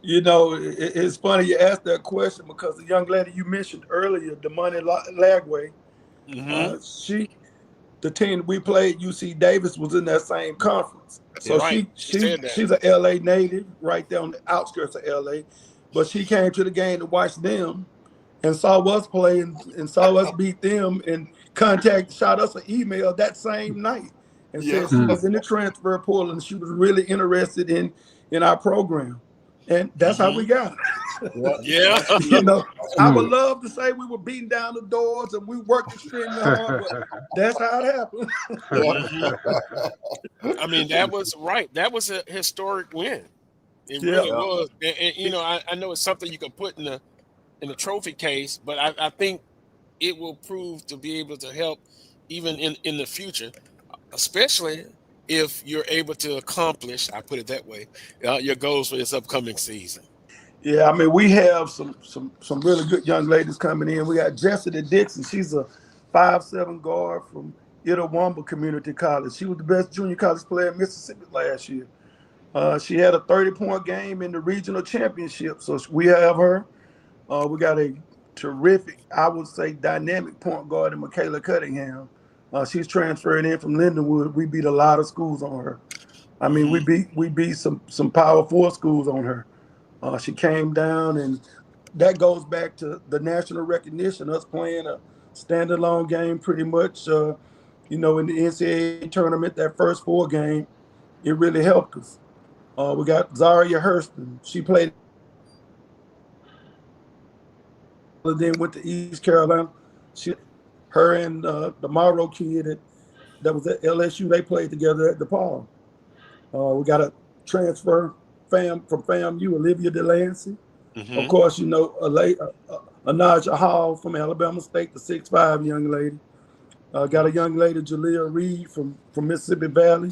It's funny you asked that question because the young lady you mentioned earlier, Damani Lagway, the team we played, UC Davis, was in that same conference. So she's a LA native, right there on the outskirts of LA, but she came to the game to watch them and saw us play and saw us beat them and shot us an email that same night and said she was in the transfer portal and she was really interested in our program. And that's how we got it. I would love to say we were beating down the doors and we worked extremely hard, but that's how it happened. That was right. That was a historic win. It really was. And I know it's something you can put in the trophy case, but I think it will prove to be able to help even in the future, especially if you're able to accomplish, I put it that way, your goals for this upcoming season. Yeah, I mean, we have some really good young ladies coming in. We got Jessica Dixon. She's a 5'7" guard from Itawamba Community College. She was the best junior college player in Mississippi last year. She had a 30-point game in the regional championship. So we have her. We got a terrific, I would say, dynamic point guard in Michaela Cunningham. She's transferring in from Lindenwood. We beat a lot of schools on her. I mean, we beat some Power 4 schools on her. She came down, and that goes back to the national recognition, us playing a standalone game pretty much, in the NCAA tournament, that first 4 game, it really helped us. We got Zaria Hurston. She played, then went to East Carolina. Her and the Morrow kid that was at LSU, they played together at DePaul. We got a transfer from FAMU, Olivia Delancey. Mm-hmm. Of course, Anaja Hall from Alabama State, the 6'5" young lady. Got a young lady, Jalea Reed from Mississippi Valley.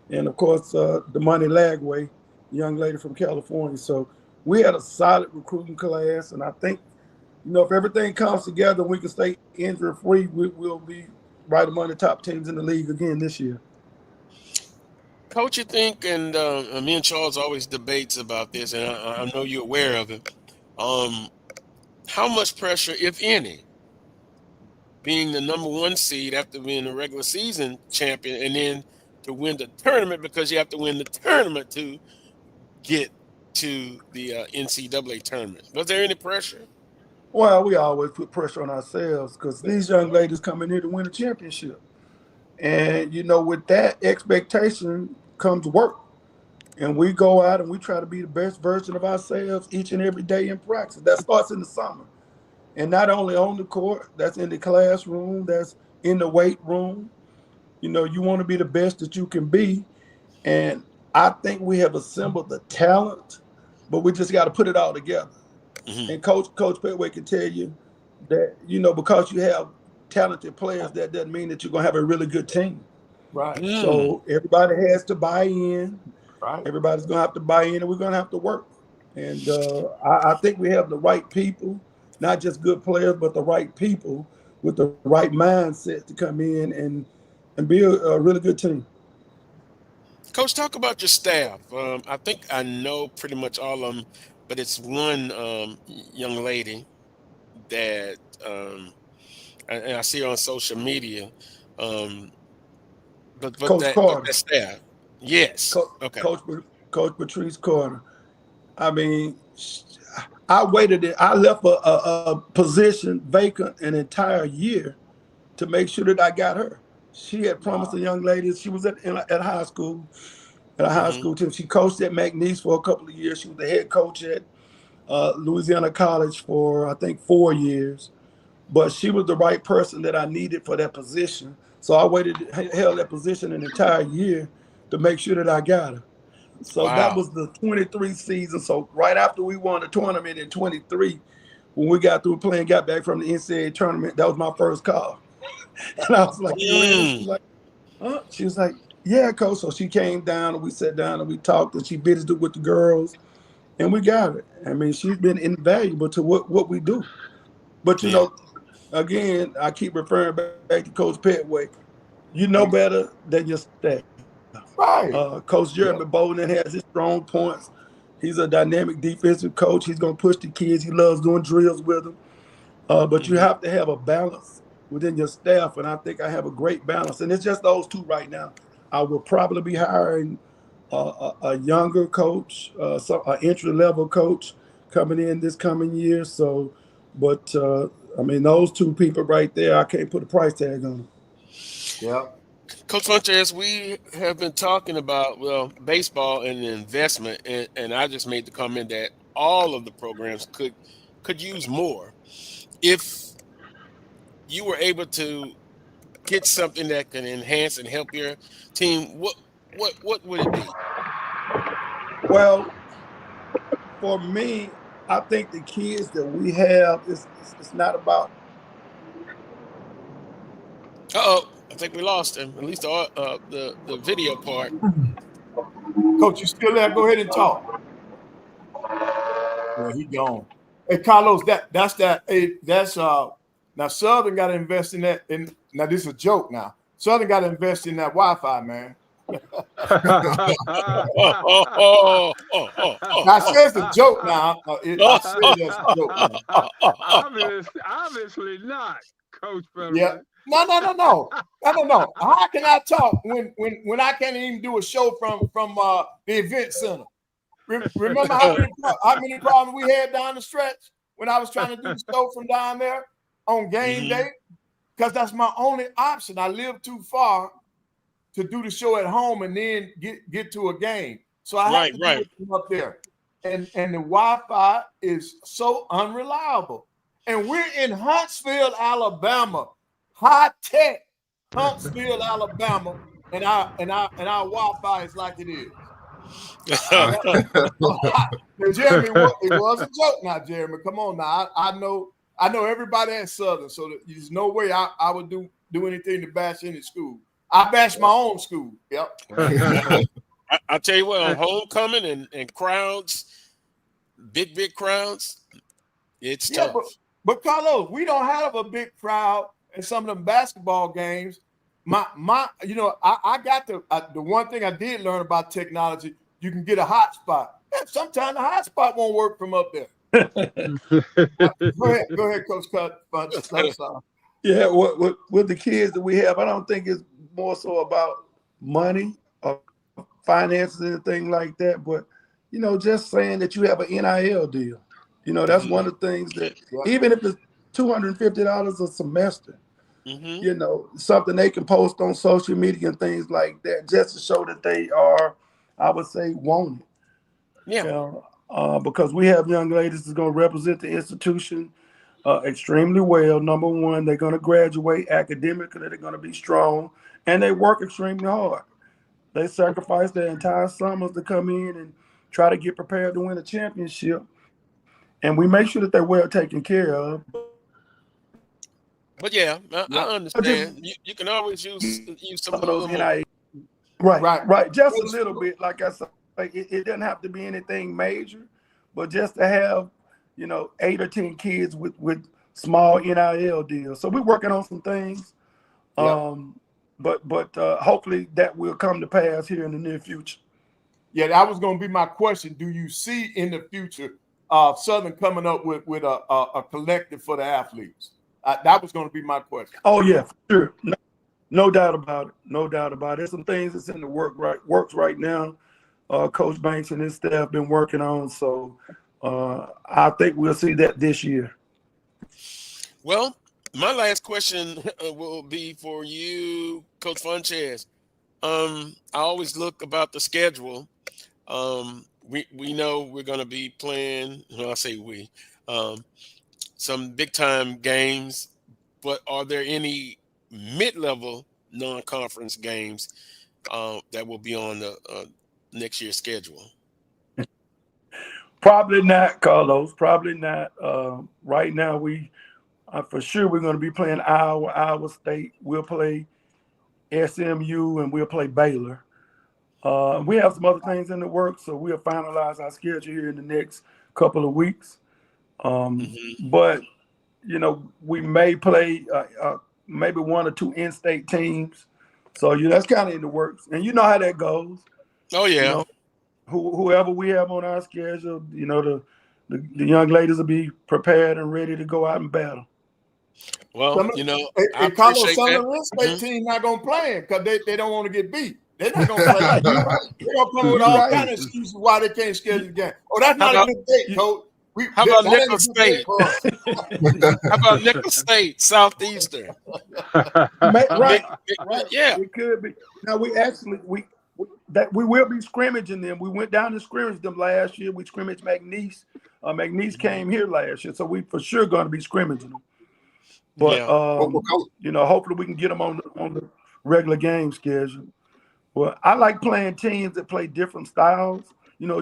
And, of course, Damani Lagway, young lady from California. So we had a solid recruiting class, and I think, if everything comes together and we can stay injury-free, we'll be right among the top teams in the league again this year. Coach, you think, and me and Charles always debates about this, and I know you're aware of it, how much pressure, if any, being the number 1 seed after being the regular season champion and then to win the tournament, because you have to win the tournament to get to the NCAA tournament. Was there any pressure? Well, we always put pressure on ourselves because these young ladies come in here to win a championship. And, with that expectation comes work. And we go out and we try to be the best version of ourselves each and every day in practice. That starts in the summer. And not only on the court, that's in the classroom, that's in the weight room. You want to be the best that you can be. And I think we have assembled the talent, but we just got to put it all together. Mm-hmm. And Coach Pettaway can tell you that, because you have talented players, that doesn't mean that you're going to have a really good team. Right. So everybody has to buy in. Right. Everybody's going to have to buy in, and we're going to have to work. And I think we have the right people, not just good players, but the right people with the right mindset to come in and be a really good team. Coach, talk about your staff. I think I know pretty much all of them, but it's one young lady that and I see her on social media. But Coach Carter. That staff. Yes. Okay. Coach Patrice Carter. I mean, I left a position vacant an entire year to make sure that I got her. She had promised a young lady. She was at high school, at a high school team. She coached at McNeese for a couple of years. She was the head coach at Louisiana College for, I think, 4 years. But she was the right person that I needed for that position. So I held that position an entire year to make sure that I got her. So That was the 23 season. So right after we won the tournament in 23, when we got back from the NCAA tournament, that was my first call. And I was like, she was like, huh? She was like, yeah, Coach. So she came down and we sat down and we talked and she visited with the girls and we got it. I mean, she's been invaluable to what we do. But, again, I keep referring back to Coach Pettaway. You know better than your staff. Right. Coach Jeremy Bowden has his strong points. He's a dynamic defensive coach. He's going to push the kids. He loves doing drills with them. But you have to have a balance within your staff, and I think I have a great balance. And it's just those two right now. I will probably be hiring a younger coach, an entry-level coach coming in this coming year. So, but those two people right there, I can't put a price tag on them. Yeah. Coach Funchess, we have been talking about, baseball and the investment, and I just made the comment that all of the programs could use more. If you were able to get something that can enhance and help your team, what would it be? Well, for me, I think the kids that we have, it's not about. I think we lost him, at least the video part. Coach, you still there? Go ahead and talk. Yeah, he gone. Hey, Carlos, that's now Southern got to invest in that. And now this is a joke. Now Southern got to invest in that Wi-Fi, man. I said it's a joke now. I said that's a joke now. Obviously not, Coach Pettaway. Yeah. No. How can I talk when I can't even do a show from the event center? Remember how many problems we had down the stretch when I was trying to do the show from down there on game day? Because that's my only option. I live too far to do the show at home and then get to a game. So I have to do it from up there. And the Wi-Fi is so unreliable. And we're in Huntsville, Alabama, high tech Huntsville, Alabama, and our Wi-Fi is like it is. Jeremy, it was a joke now, Jeremy. Come on now. I know everybody at Southern, so there's no way I would do anything to bash any school. I bash my own school. Yep. I tell you what, on homecoming and crowds, big crowds, it's tough. But Carlos, we don't have a big crowd in some of them basketball games. I got the one thing I did learn about technology. You can get a hotspot. Sometimes the hotspot won't work from up there. Go ahead, Coach Funchess. Yeah, with the kids that we have, I don't think it's more so about money or finances and things like that, but just saying that you have an NIL deal. That's one of the things that even if it's $250 a semester, something they can post on social media and things like that, just to show that they are, I would say, wanted. Yeah. Because we have young ladies that's going to represent the institution extremely well. Number one, they're going to graduate academically. They're going to be strong, and they work extremely hard. They sacrifice their entire summers to come in and try to get prepared to win a championship. And we make sure that they're well taken care of. But yeah, I understand. You can always use some of those. Right. Just a little bit, like I said. It doesn't have to be anything major, but just to have, 8 or 10 kids with small NIL deals. So we're working on some things, but hopefully that will come to pass here in the near future. Yeah, that was going to be my question. Do you see in the future Southern coming up with a collective for the athletes? That was going to be my question. Oh yeah, for sure. No doubt about it. No doubt about it. There's some things that's in the works right now. Coach Banks and his staff been working on, so I think we'll see that this year. Well, my last question will be for you, Coach Funchess. I always look about the schedule. We know we're going to be playing. Well, I say we, some big time games, but are there any mid-level non-conference games that will be on the next year's schedule? Probably not, Carlos. Probably not. Right now, we for sure we're going to be playing Iowa State. We'll play SMU and we'll play Baylor. We have some other things in the works, so we'll finalize our schedule here in the next couple of weeks. But we may play maybe 1 or 2 in-state teams. So that's kind of in the works, and you know how that goes. Oh yeah. Whoever we have on our schedule, the young ladies will be prepared and ready to go out and battle. Well, I appreciate some of the in-state team not gonna play because they don't want to get beat. They're not gonna play. They're gonna come with all kind of excuses why they can't schedule the game. Oh, that's not a good date, Coach. How about Nicholls State? How about Nicholls State, Southeastern? Right. Yeah, it could be. Now we will be scrimmaging them. We went down and scrimmaged them last year. We scrimmaged McNeese. McNeese came here last year, so we for sure going to be scrimmaging them. But hopefully we can get them on the regular game schedule. Well, I like playing teams that play different styles.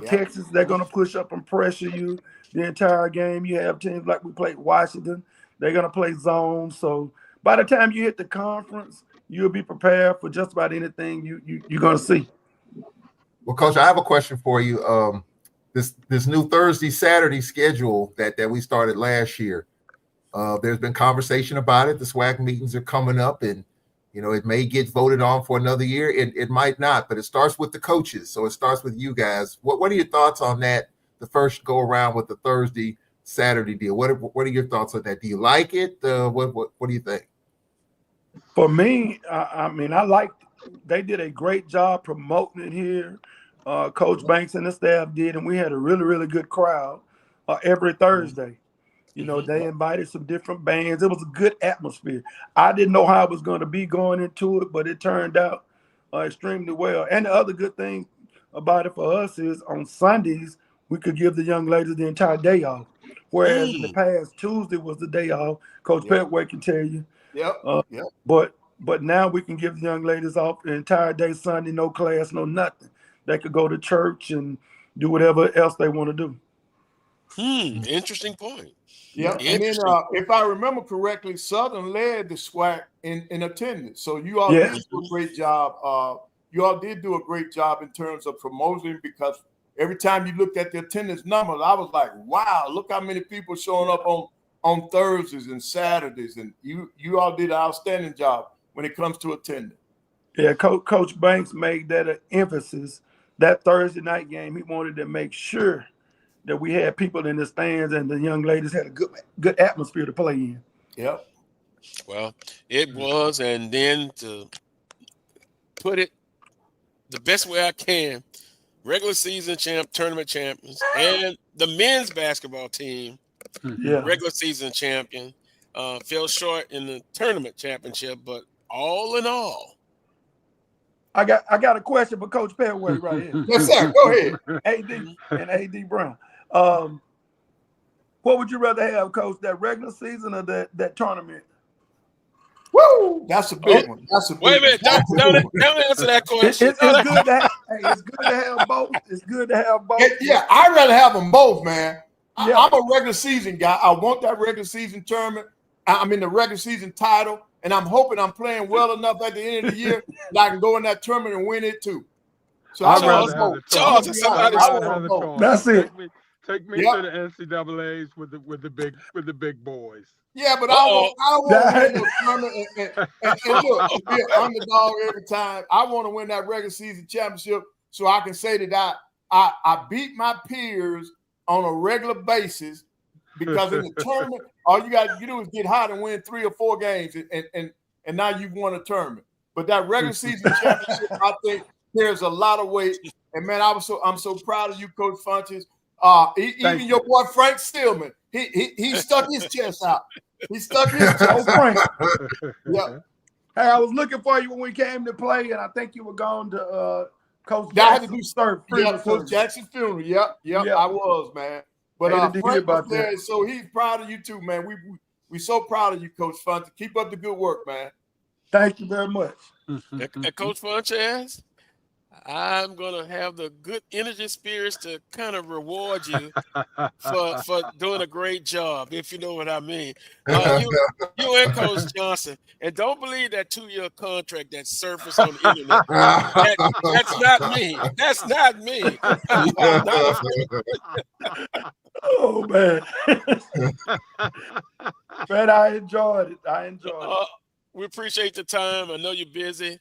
Texas, they're going to push up and pressure you the entire game. You have teams like we played Washington. They're going to play zone. So by the time you hit the conference, you'll be prepared for just about anything you're going to see. Well, Coach, I have a question for you. this new Thursday, Saturday schedule that we started last year. There's been conversation about it. The SWAC meetings are coming up, and it may get voted on for another year. It might not, but it starts with the coaches. So it starts with you guys. What are your thoughts on that? The first go around with the Thursday, Saturday deal. What are your thoughts on that? Do you like it? What do you think? For me, I mean, they did a great job promoting it here. Coach Banks and the staff did, and we had a really, really good crowd every Thursday. They invited some different bands. It was a good atmosphere. I didn't know how it was going to be going into it, but it turned out extremely well. And the other good thing about it for us is on Sundays, we could give the young ladies the entire day off. Whereas in the past, Tuesday was the day off. Coach Pettaway can tell you. But now we can give the young ladies off the entire day Sunday, no class, no nothing. They could go to church and do whatever else they want to do. Interesting point. Yeah, and then if I remember correctly, Southern led the SWAC in attendance. So you all did do a great job. You all did do a great job in terms of promoting, because every time you looked at the attendance numbers, I was like, wow, look how many people showing up on Thursdays and Saturdays. And you all did an outstanding job when it comes to attendance. Yeah, Coach Banks made that an emphasis. That Thursday night game, he wanted to make sure that we had people in the stands and the young ladies had a good atmosphere to play in. Yep. Well, it was, and then to put it the best way I can, regular season tournament champions, and the men's basketball team, regular season champion, fell short in the tournament championship, but all in all. I got a question for Coach Pettaway right here. Yes, sir. Go ahead. AD Brown. What would you rather have, Coach, that regular season or that tournament? Woo! That's a big one. That's a big Wait a minute. Don't answer that question. It's good to have both. It's good to have both. Yeah, I'd rather have them both, man. I'm a regular season guy. I want that regular season tournament. I'm in the regular season title, and I'm hoping I'm playing well enough at the end of the year that I can go in that tournament and win it too. So Charles, that's it. Take me to the NCAAs with the big boys. Yeah, but I don't want to win the tournament and look, be an underdog every time. I want to win that regular season championship so I can say that I beat my peers on a regular basis, because in the tournament, all you got to do is get hot and win 3 or 4 games, and now you've won a tournament. But that regular season championship, I think there's a lot of weight. And man, I'm so proud of you, Coach Funchess. Even your boy Frank Stillman, he stuck his chest out. He stuck his chest out. Yeah. Hey, I was looking for you when we came to play, and I think you were going to Coach Jackson's Coach Jackson's funeral. Yep, I was, man. But Frank was there, so he's proud of you too, man. We so proud of you, Coach Funchess. Keep up the good work, man. Thank you very much. And Coach Funchess, I'm gonna have the good energy spirits to kind of reward you for doing a great job, if you know what I mean. You and Coach Johnson, and don't believe that 2-year contract that surfaced on the internet. That's not me. That's not me. Oh man, man, I enjoyed it. We appreciate the time. I know you're busy.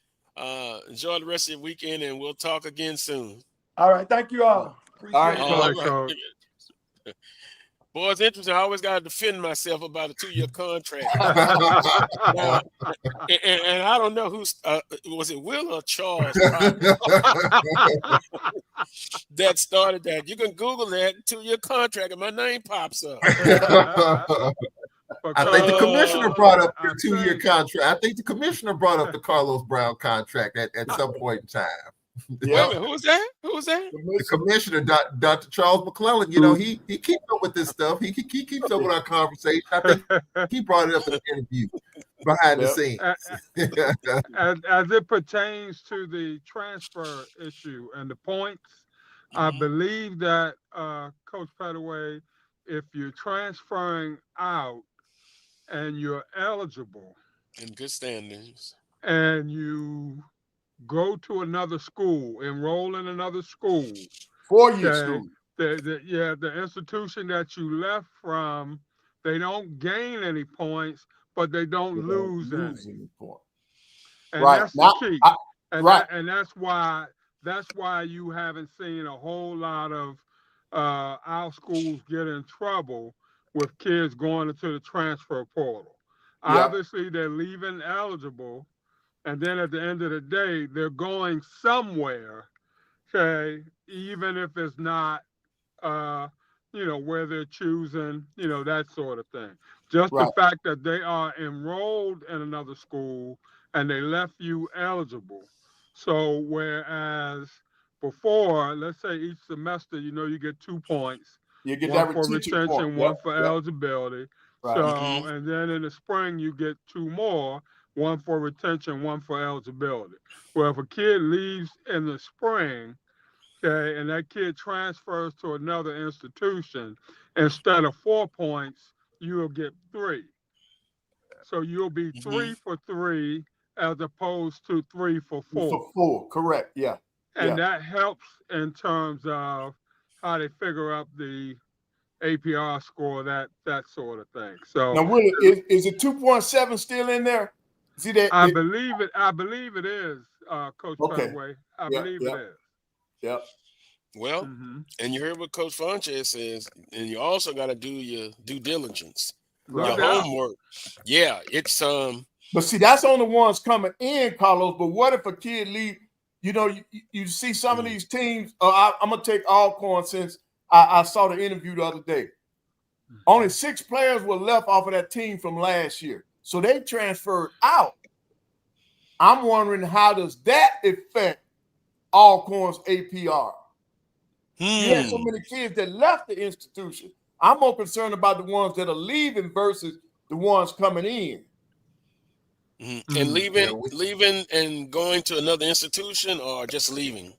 Enjoy the rest of your weekend, and we'll talk again soon. All right. Thank you all. All right. Boy, it's interesting. I always got to defend myself about a 2-year contract. Now, and I don't know who's was it Will or Charles that started that. You can Google that 2-year contract, and my name pops up. I think the commissioner brought up your 2-year contract. I think the commissioner brought up the Carlos Brown contract at some point in time. Wait a minute, who was that? The commissioner, Dr. Charles McClellan. He keeps up with this stuff. He keeps up with our conversation. I think he brought it up in an interview behind the scenes. As it pertains to the transfer issue and the points, I believe that Coach Pettaway, if you're transferring out and you're eligible in good standings, and you go to another school, enroll in another school, 4-year school, the institution that you left from, they don't gain any points, but they don't lose any. Point. And Right. that's Now, the key. right. That's why you haven't seen a whole lot of our schools get in trouble with kids going into the transfer portal. Yeah. Obviously, they're leaving eligible, and then at the end of the day, they're going somewhere, okay, even if it's not, where they're choosing, that sort of thing. Just Right. the fact that they are enrolled in another school and they left you eligible. So whereas before, let's say each semester, you get 2 points. You get one that for retention retention, point. one Yep, for yep. eligibility. Right. So, and then in the spring, you get 2 more, one for retention, one for eligibility. Well, if a kid leaves in the spring, okay, and that kid transfers to another institution, instead of 4 points, you'll get 3. So you'll be 3 for 3 as opposed to 3 for 4. For 4, correct. Yeah. And that helps in terms of how they figure out the APR score, that sort of thing. So now, Willie, is it 2.7 still in there? See that? I believe it is, Coach Pettaway. I believe it is. Yep. Well, and you heard what Coach Funchess says, and you also got to do your due diligence, your homework. Yeah, it's But see, that's on the ones coming in, Carlos. But what if a kid leave? You see some of these teams. I'm gonna take Alcorn since I saw the interview the other day. Only 6 players were left off of that team from last year, so they transferred out. I'm wondering, how does that affect Alcorn's APR? You have so many kids that left the institution. I'm more concerned about the ones that are leaving versus the ones coming in. And leaving and going to another institution, or just leaving?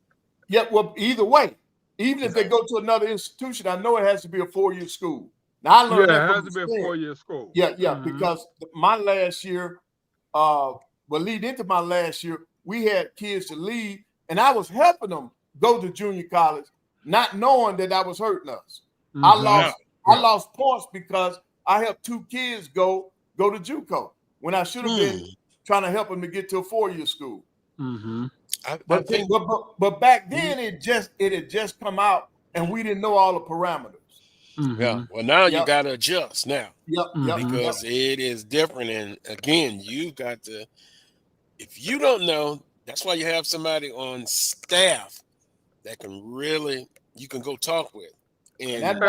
Yeah, well, either way. Even if they go to another institution, I know it has to be a 4-year school. Now, I learned that it has to be a 4-year school. Yeah, because my last year, lead into my last year, we had kids to leave, and I was helping them go to junior college, not knowing that I was hurting us. I lost points because I helped 2 kids go to JUCO when I should have been trying to help them to get to a 4-year school. But back then it had just come out, and we didn't know all the parameters. Yeah. Well, now you got to adjust now. Because it is different. And again, you've got to. If you don't know, that's why you have somebody on staff that you can go talk with. And that's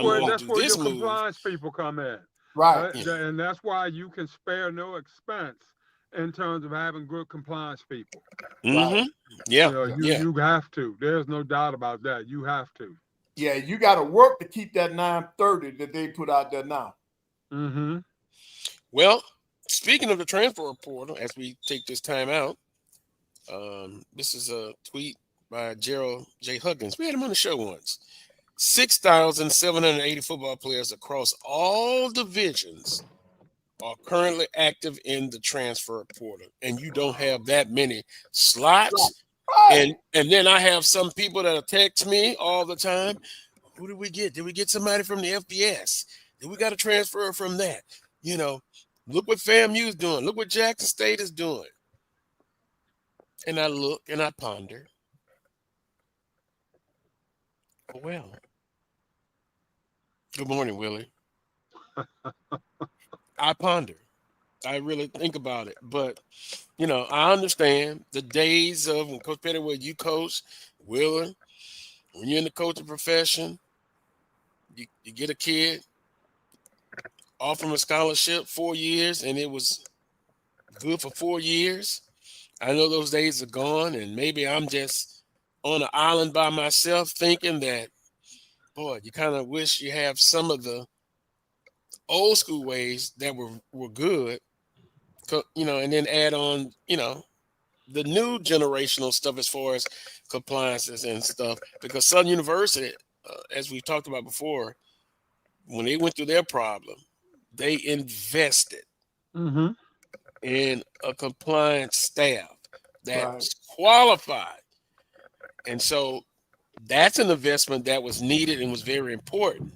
where your compliance people come in. Right. And that's why you can spare no expense in terms of having good compliance people. Right. Yeah. You have to. There's no doubt about that. You have to. Yeah, you got to work to keep that 930 that they put out there now. Well, speaking of the transfer portal, as we take this time out, this is a tweet by Gerald J. Huggins. We had him on the show once. 6,780 football players across all divisions are currently active in the transfer portal, and you don't have that many slots. And then I have some people that'll text me all the time. Who did we get? Did we get somebody from the FBS? Did we got a transfer from that? Look what FAMU is doing. Look what Jackson State is doing. And I look and I ponder. Well, good morning, Willie. I ponder. I really think about it. But, I understand the days of when Coach Pettaway, you coach, Willer, when you're in the coaching profession, you get a kid, offer him a scholarship 4 years, and it was good for 4 years. I know those days are gone, and maybe I'm just on an island by myself thinking that, boy, you kind of wish you have some of the old school ways that were good, and then add on, the new generational stuff as far as compliances and stuff. Because Southern University, as we talked about before, when they went through their problem, they invested in a compliance staff that's qualified. And so that's an investment that was needed and was very important.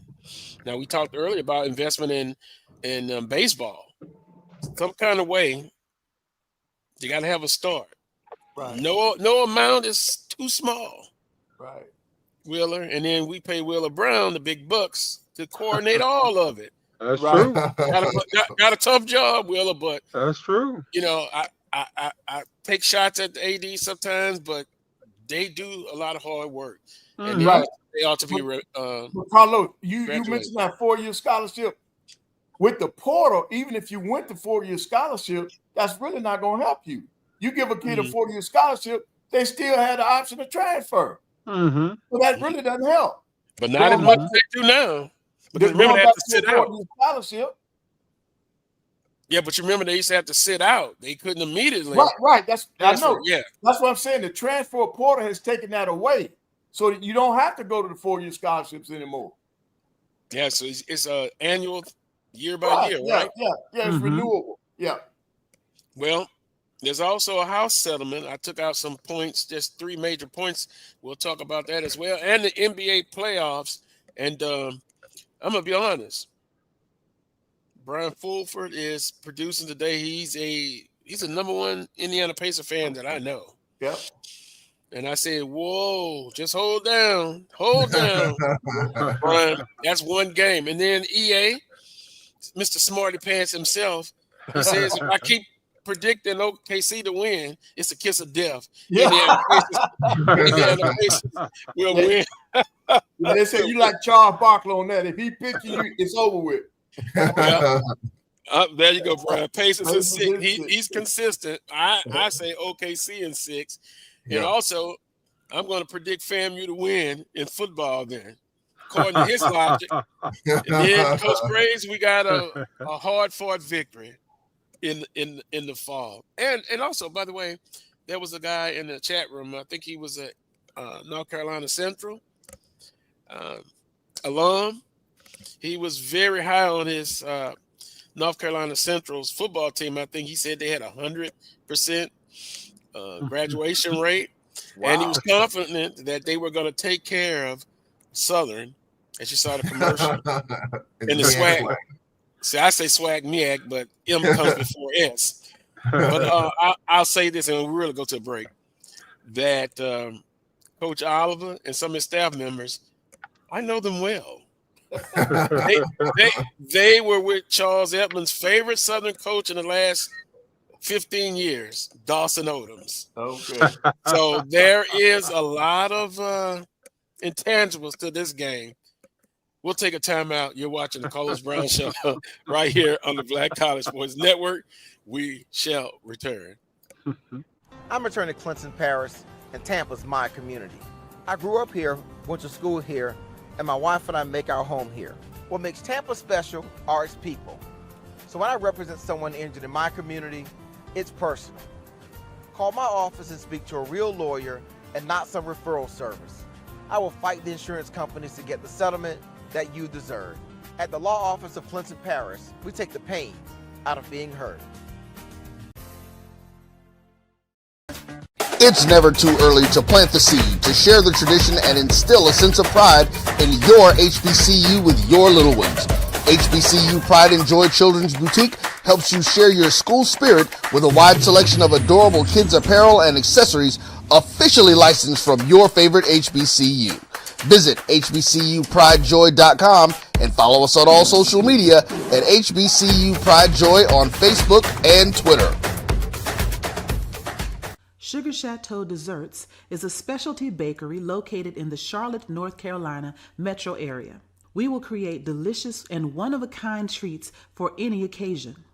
Now, we talked earlier about investment in baseball. Some kind of way, you got to have a start. Right. No amount is too small. Right. Wheeler, and then we pay Wheeler Brown the big bucks to coordinate all of it. That's Right. true. Got a tough job, Wheeler, but That's true. you know, I take shots at the AD sometimes, but they do a lot of hard work, and Right. they ought to be. But Carlos, you graduate. mentioned that 4-year scholarship. With the portal, even if you went to 4-year scholarship, that's really not going to help you. You give a kid a 4-year scholarship, they still had the option to transfer. Mm-hmm. So that really doesn't help. But not as much as they do now. Because remember, they have to sit out. Scholarship. Yeah, but you remember they used to have to sit out. They couldn't immediately. Right. I know. Yeah. That's what I'm saying. The transfer portal has taken that away, so that you don't have to go to the 4-year scholarships anymore. Yeah, so it's an annual, year by year, yeah, right? Yeah, it's renewable. Yeah. Well, there's also a House settlement. I took out some points, just 3 major points. We'll talk about that as well, and the NBA playoffs. And I'm gonna be honest. Brian Fulford is producing today. He's a number one Indiana Pacer fan that I know. Yep. And I said, whoa, just hold down. Brian, that's one game. And then EA, Mr. Smarty Pants himself, he says, if I keep predicting OKC to win, it's a kiss of death. Yeah. Indiana Pacers will win. They say you like Charles Barkley on that. If he picks you, it's over with. Well, there you go, Brian. Pacers in 6. He's consistent. I say OKC in 6. Yeah. And also, I'm going to predict FAMU to win in football then, according to his logic. And then, Coach Graves, we got a hard-fought victory in the fall. And also, by the way, there was a guy in the chat room. I think he was at North Carolina Central alum. He was very high on his North Carolina Central's football team. I think he said they had 100% graduation rate. Wow. And he was confident that they were going to take care of Southern, as you saw the commercial, in the swag. See, I say swag MEAC, but M comes before S. But I'll say this, and we'll really go to a break, that Coach Oliver and some of his staff members, I know them well. They were with Charles Edmond's favorite Southern coach in the last 15 years, Dawson Odoms. Okay. So there is a lot of intangibles to this game. We'll take a timeout. You're watching the Carlos Brown Show right here on the Black College Sports Network. We shall return. I'm returning to Clinton, Paris, and Tampa's my community. I grew up here, went to school here, and my wife and I make our home here. What makes Tampa special are its people. So when I represent someone injured in my community, it's personal. Call my office and speak to a real lawyer and not some referral service. I will fight the insurance companies to get the settlement that you deserve. At the law office of Clinton Paris, we take the pain out of being heard. It's never too early to plant the seed, to share the tradition, and instill a sense of pride in your HBCU with your little ones. HBCU Pride and Joy Children's Boutique helps you share your school spirit with a wide selection of adorable kids apparel and accessories officially licensed from your favorite HBCU. Visit hbcupridejoy.com and follow us on all social media at HBCU Pride Joy on Facebook and Twitter. Sugar Chateau Desserts is a specialty bakery located in the Charlotte, North Carolina metro area. We will create delicious and one-of-a-kind treats for any occasion.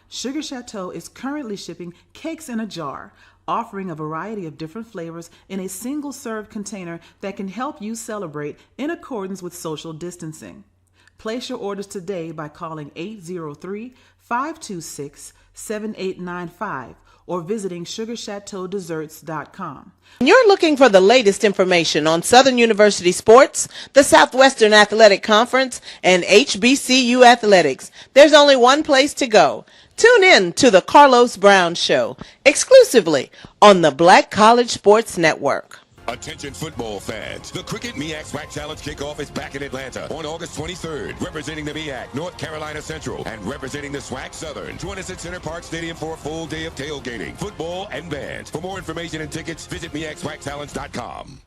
Sugar Chateau is currently shipping cakes in a jar, offering a variety of different flavors in a single-serve container that can help you celebrate in accordance with social distancing. Place your orders today by calling 803-526-7895 or visiting sugarchateaudesserts.com. You're looking for the latest information on Southern University sports, the Southwestern Athletic Conference, and HBCU athletics. There's only one place to go. Tune in to the Carlos Brown Show, exclusively on the Black College Sports Network. Attention football fans. The Cricket MEAC SWAC Challenge kickoff is back in Atlanta on August 23rd. Representing the MEAC, North Carolina Central, and representing the SWAC Southern. Join us at Center Park Stadium for a full day of tailgating, football, and bands. For more information and tickets, visit MEACSWACChallenge.com.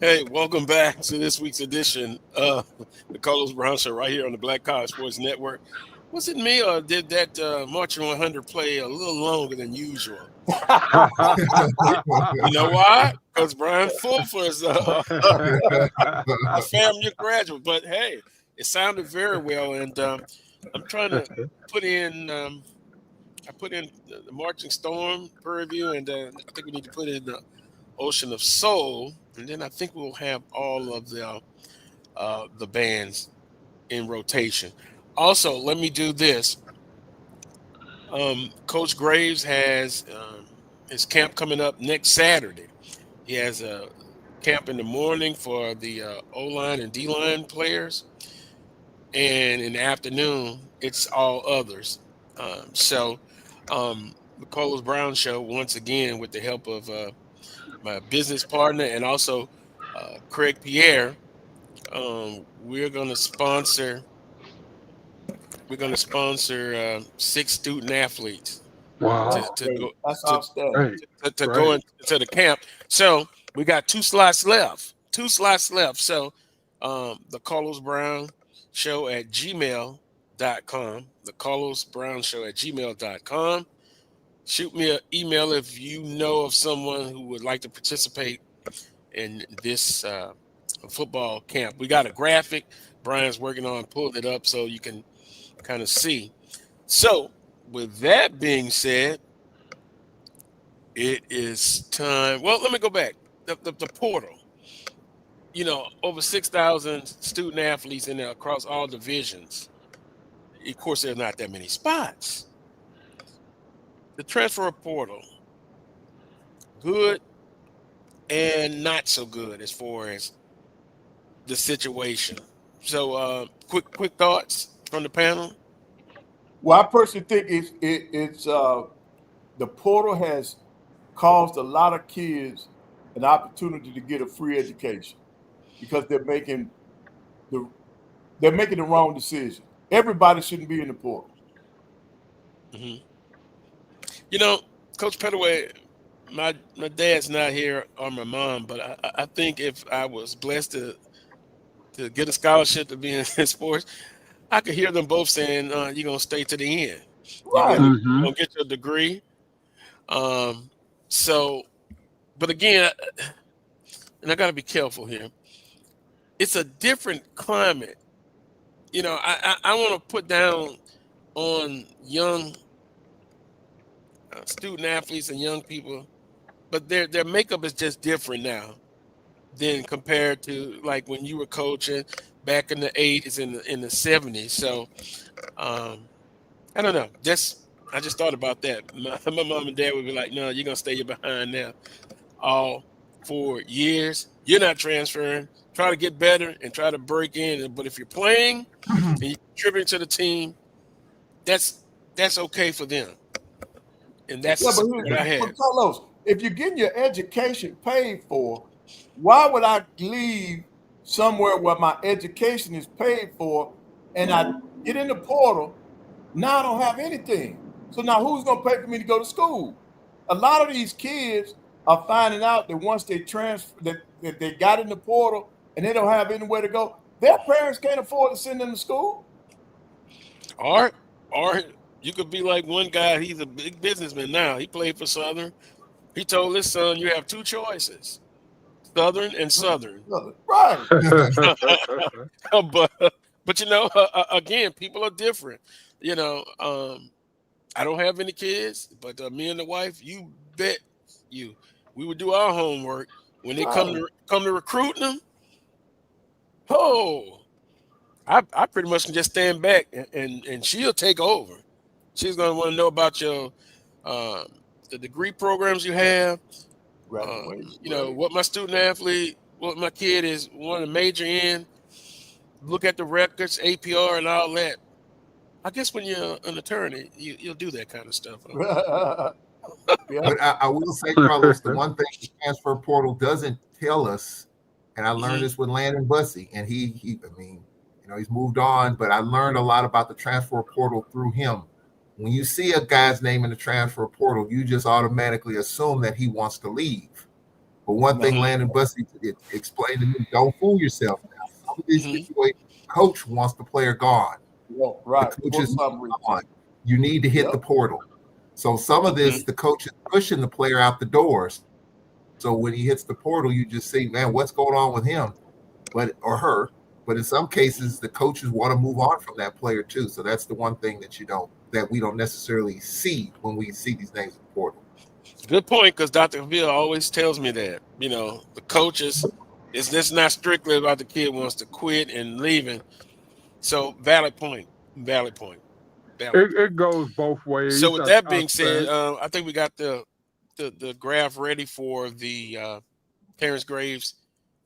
Hey, welcome back to this week's edition of the Carlos Brown Show right here on the Black College Sports Network. Was it me or did that Marching 100 play a little longer than usual? You know why? Because Brian Fulfer is a FAMU graduate. But, hey, it sounded very well. And I'm trying to put in I put in the Marching Storm purview, and I think we need to put in the Ocean of Soul. And then I think we'll have all of the bands in rotation. Also, let me do this. Coach Graves has his camp coming up next Saturday. He has a camp in the morning for the O-line and D-line players. And in the afternoon, it's all others. The Carlos Brown Show, once again, with the help of my business partner and also Craig Pierre, we're going to sponsor 6 student athletes. Wow. to go That's go into the camp. So we got 2 slots left. So the Carlos Brown Show at gmail.com. The Carlos Brown Show at gmail.com. Shoot me an email if you know of someone who would like to participate in this football camp. We got a graphic Brian's working on, pulling it up so you can kind of see. So with that being said, it is time. Well, let me go back. The portal. You know, over 6,000 student athletes in there across all divisions. Of course, there's not that many spots. The transfer portal, good and not so good as far as the situation. So, quick thoughts from the panel. Well, I personally think it's the portal has caused a lot of kids an opportunity to get a free education because they're making the wrong decision. Everybody shouldn't be in the portal. Mm-hmm. You know, Coach Pettaway, my dad's not here or my mom, but I think if I was blessed to get a scholarship to be in sports, I could hear them both saying, you're going to stay to the end. Right. You're going to get your degree. But again, and I got to be careful here, it's a different climate. You know, I want to put down on young student athletes and young people, but their makeup is just different now than compared to like when you were coaching back in the 80s and in the 70s. So I don't know. I just thought about that. My mom and dad would be like, no, you're going to stay behind now all 4 years. You're not transferring. Try to get better and try to break in. But if you're playing and you're contributing to the team, that's okay for them. And that's Yeah, the support I had. but Carlos, if you're getting your education paid for, why would I leave somewhere where my education is paid for and I get in the portal? Now I don't have anything. So now who's going to pay for me to go to school? A lot of these kids are finding out that once they transfer, that they got in the portal and they don't have anywhere to go, their parents can't afford to send them to school. Or you could be like one guy, he's a big businessman now. He played for Southern. He told his son, you have two choices, Southern and Southern. Right. but again, people are different. I don't have any kids, but me and the wife, you bet we would do our homework when they come to recruiting them. Oh, I pretty much can just stand back and she'll take over. She's going to want to know about your the degree programs you have. What my student athlete, what my kid is want to major in. Look at the records, APR, and all that. I guess when you're an attorney, you'll do that kind of stuff. But I will say, Carlos, the one thing the transfer portal doesn't tell us, and I learned this with Landon Bussey, and he's moved on, but I learned a lot about the transfer portal through him. When you see a guy's name in the transfer portal, you just automatically assume that he wants to leave. But one thing Landon Bussey explained to me, don't fool yourself now. Some of these situations, coach wants the player gone. Yeah, right. The coach is gone. You need to hit the portal. So some of this, the coach is pushing the player out the doors. So when he hits the portal, you just see, man, what's going on with him or her? But in some cases, the coaches want to move on from that player too. So that's the one thing that we don't necessarily see when we see these names in the portal. Good point, because Dr. Ville always tells me that, the coaches, it's just not strictly about the kid wants to quit and leaving. So valid point. It goes both ways. So with that being said, I think we got the graph ready for the Terrence Graves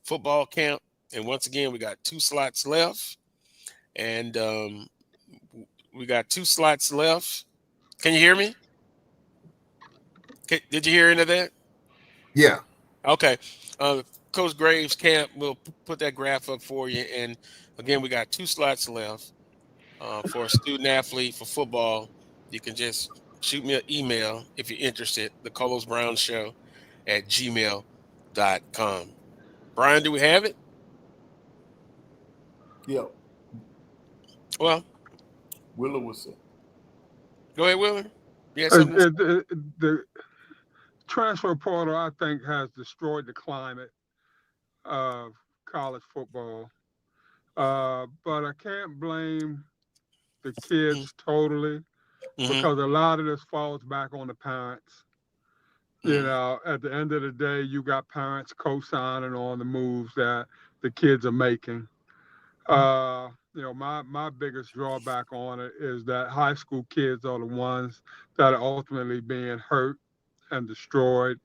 football camp. And once again, we got 2 slots left. And we got 2 slots left. Can you hear me? Did you hear any of that? Yeah. Okay. Coach Graves camp, we'll put that graph up for you. And again, we got 2 slots left for a student athlete for football. You can just shoot me an email if you're interested, the Carlos Brown Show at gmail.com. Brian, do we have it? Yeah. Well, Willer was it. Go ahead, Willer. Yes. The transfer portal, I think, has destroyed the climate of college football. But I can't blame the kids totally because a lot of this falls back on the parents. At the end of the day, you got parents co-signing on the moves that the kids are making. My biggest drawback on it is that high school kids are the ones that are ultimately being hurt and destroyed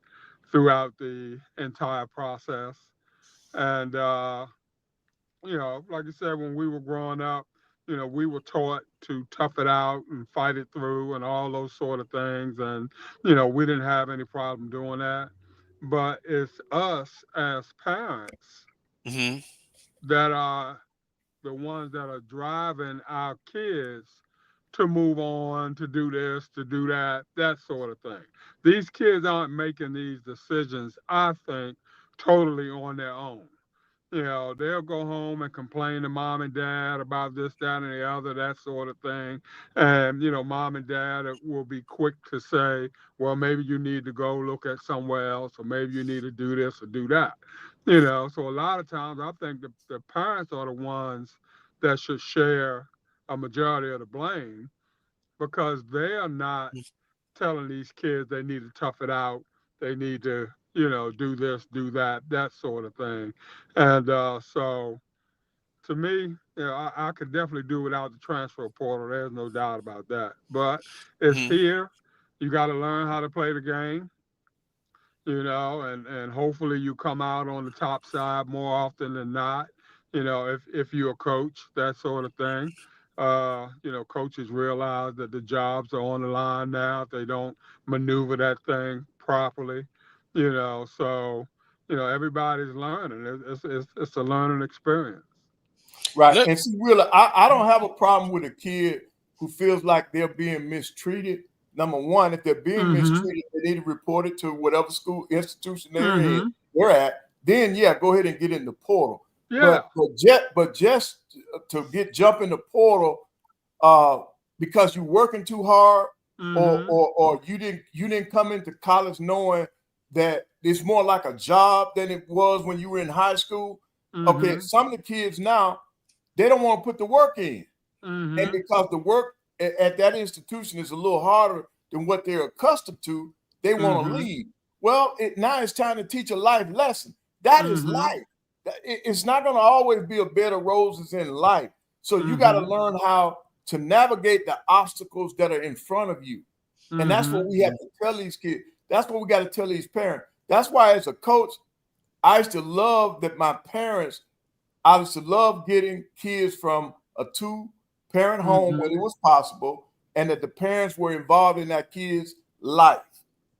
throughout the entire process. And, like I said, when we were growing up, we were taught to tough it out and fight it through and all those sort of things. And, we didn't have any problem doing that. But it's us as parents that are the ones that are driving our kids to move on, to do this, to do that, that sort of thing. These kids aren't making these decisions, I think, totally on their own. They'll go home and complain to mom and dad about this, that, and the other, that sort of thing. And, mom and dad will be quick to say, well, maybe you need to go look at somewhere else, or maybe you need to do this or do that. So a lot of times I think the parents are the ones that should share a majority of the blame because they are not telling these kids they need to tough it out. They need to, do this, do that, that sort of thing. And so to me, I could definitely do without the transfer portal. There's no doubt about that. But it's here. You got to learn how to play the game. And hopefully you come out on the top side more often than not, if you're a coach, that sort of thing. Coaches realize that the jobs are on the line now if they don't maneuver that thing properly. So everybody's learning. It's a learning experience. Right. And see, really, I don't have a problem with a kid who feels like they're being mistreated. Number one, if they're being mistreated, they need to report it to whatever school institution they're at. Then, go ahead and get in the portal. Yeah. But just to jump in the portal because you're working too hard, or you didn't come into college knowing that it's more like a job than it was when you were in high school. Okay, some of the kids now, they don't want to put the work in. And because the work at that institution is a little harder than what they're accustomed to, they want to leave. Well, now it's time to teach a life lesson. That is life. It's not going to always be a bed of roses in life. So you got to learn how to navigate the obstacles that are in front of you. And that's what we have to tell these kids. That's what we got to tell these parents. That's why as a coach, I used to love that I used to love getting kids from a 2-parent home when it was possible, and that the parents were involved in that kid's life.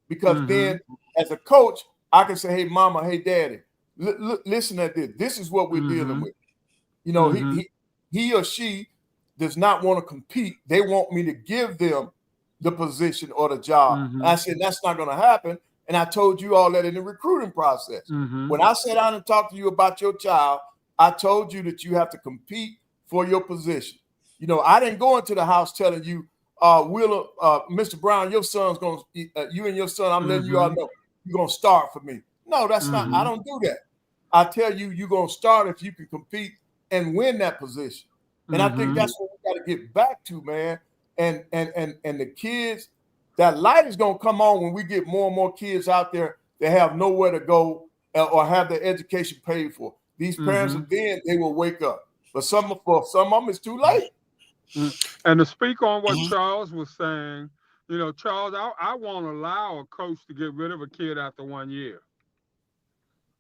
Because then as a coach, I can say, hey, mama, hey, daddy, listen at this. This is what we're dealing with. He or she does not want to compete. They want me to give them the position or the job. And I said, that's not going to happen. And I told you all that in the recruiting process. When I sat down and talked to you about your child, I told you that you have to compete for your position. I didn't go into the house telling you, Wheeler, Mr. Brown, your son's going to, you and your son, I'm letting you all know, you're going to start for me. No, that's not, I don't do that. I tell you, you're going to start if you can compete and win that position. And I think that's what we got to get back to, man. And the kids, that light is going to come on when we get more and more kids out there that have nowhere to go or have their education paid for. These parents, then they will wake up. But for some of them, it's too late. And to speak on what Charles was saying, Charles, I won't allow a coach to get rid of a kid after 1 year.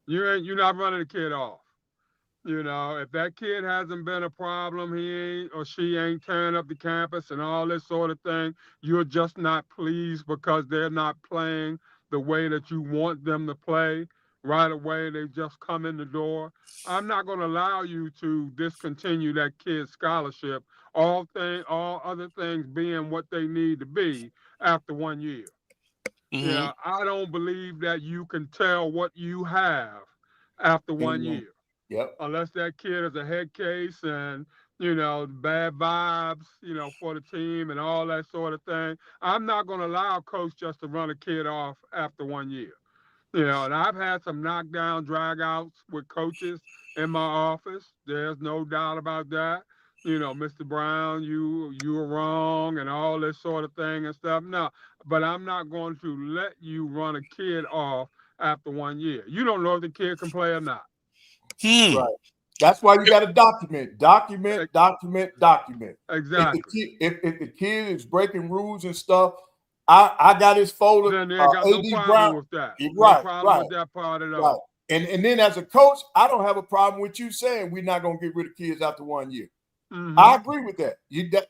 You're not running the kid off. If that kid hasn't been a problem, he ain't or she ain't tearing up the campus and all this sort of thing, you're just not pleased because they're not playing the way that you want them to play right away. They just come in the door. I'm not going to allow you to discontinue that kid's scholarship, all other things being what they need to be after 1 year. I don't believe that you can tell what you have after 1 year. Yep. Unless that kid is a head case and, bad vibes, for the team and all that sort of thing. I'm not going to allow a coach just to run a kid off after 1 year. And I've had some knockdown dragouts with coaches in my office. There's no doubt about that. Mr. Brown, you were wrong and all this sort of thing and stuff. No, but I'm not going to let you run a kid off after 1 year. You don't know if the kid can play or not. Right. That's why you got to document. Exactly. If the kid is breaking rules and stuff, I got his folder. Then they got no problem with that. Right, no problem with that part at all. And then as a coach, I don't have a problem with you saying we're not going to get rid of kids after 1 year. I agree with that.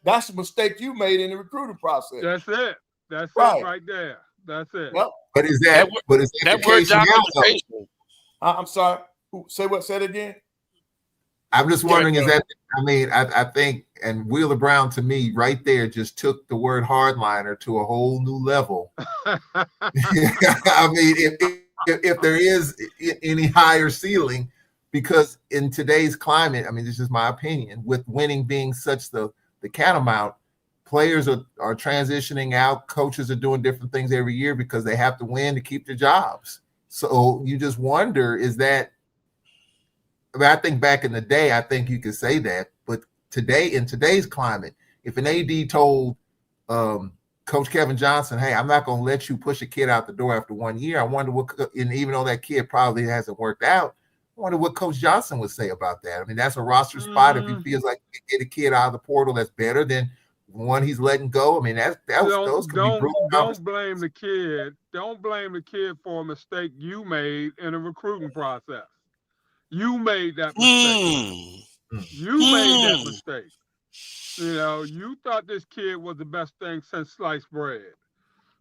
That's a mistake you made in the recruiting process. That's it. That's it right there. That's it. Well, but is that the case now, though? I'm sorry. Say it again. I'm just wondering, is that, I think, and Wheeler Brown to me right there just took the word hardliner to a whole new level. If there is any higher ceiling, because in today's climate, this is my opinion, with winning being such the catamount, players are transitioning out, coaches are doing different things every year because they have to win to keep their jobs. So you just wonder, is that, I think back in the day, I think you could say that, but today, in today's climate, if an AD told Coach Kevin Johnson, hey, I'm not going to let you push a kid out the door after 1 year, I wonder and even though that kid probably hasn't worked out, I wonder what Coach Johnson would say about that. That's a roster spot. If he feels like he can get a kid out of the portal that's better than one he's letting go. Those could be brutal. Don't blame the kid. Don't blame the kid for a mistake you made in a recruiting process. You made that mistake. You made that mistake. You know, you thought this kid was the best thing since sliced bread.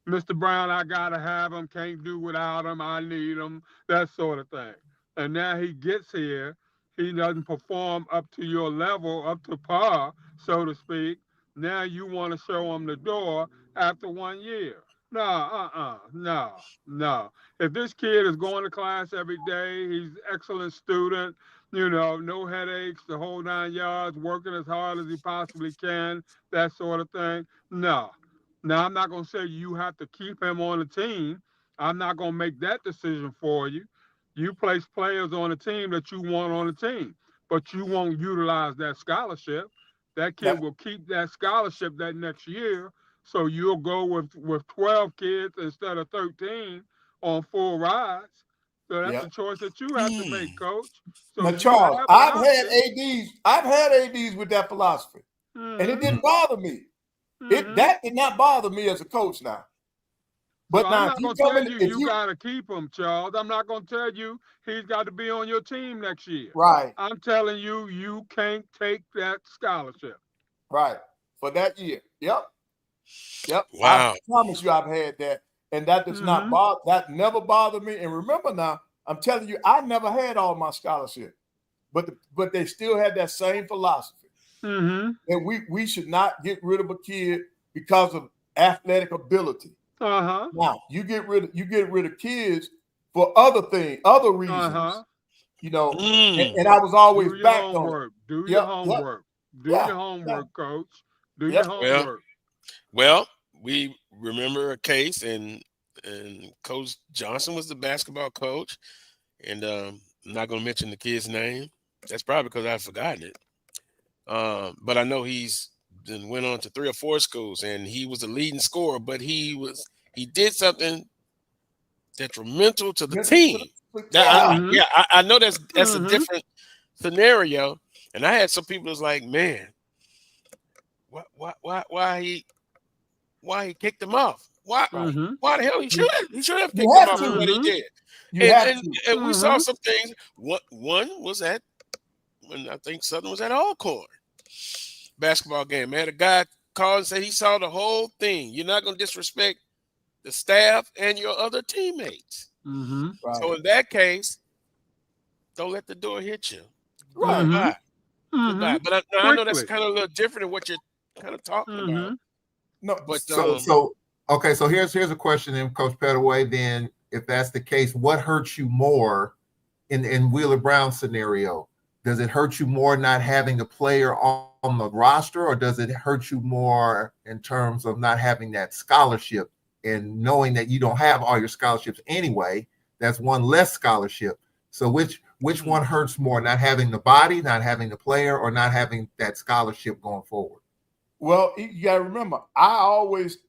Mr. Brown, I gotta have him, can't do without him, I need him, that sort of thing. And now he gets here, he doesn't perform up to your level, up to par, so to speak. Now you want to show him the door after 1 year. No. If this kid is going to class every day, he's an excellent student, you know, no headaches, the whole 9 yards, working as hard as he possibly can, that sort of thing. No. Now, I'm not going to say you have to keep him on the team. I'm not going to make that decision for you. You place players on the team that you want on the team, but you won't utilize that scholarship. That kid will keep that scholarship that next year. So you'll go with 12 kids instead of 13 on full rides. So that's a choice that you have to make, Coach. So now, Charles, I've had ADs with that philosophy, and it didn't bother me. That did not bother me as a coach now. But so now, I'm not going to tell you you got to keep him, Charles. I'm not going to tell you he's got to be on your team next year. Right. I'm telling you, you can't take that scholarship. Right. For that year. Yep. Wow. I promise you I've had that. And that does not bother, that never bothered me. And remember now, I'm telling you, I never had all my scholarship. But they still had that same philosophy. And we should not get rid of a kid because of athletic ability. Now you get rid of kids for other reasons. You know, and I was always back on it. Do your homework. Do your homework, Coach. Do your homework. Well, we remember a case, and Coach Johnson was the basketball coach, and I'm not going to mention the kid's name. That's probably because I've forgotten it. But I know he's then went on to 3 or 4 schools, and he was the leading scorer, but he did something detrimental to the team. I know that's a different scenario. And I had some people that's like, man, why he kicked him off? Why the hell he should have kicked him off for what he did. And we saw some things. One was at when I think Southern was at Alcorn basketball game. Man, a guy called and said he saw the whole thing. You're not going to disrespect the staff and your other teammates. Right. So in that case, don't let the door hit you. Right. Goodbye. But I know that's kind of a little different than what you're kind of talking about. No, but okay. So here's a question, then, Coach Pettaway. Then, if that's the case, what hurts you more in Wheeler Brown's scenario? Does it hurt you more not having a player on the roster, or does it hurt you more in terms of not having that scholarship and knowing that you don't have all your scholarships anyway? That's one less scholarship. So which one hurts more, not having the body, not having the player, or not having that scholarship going forward? Well, you got to remember, I always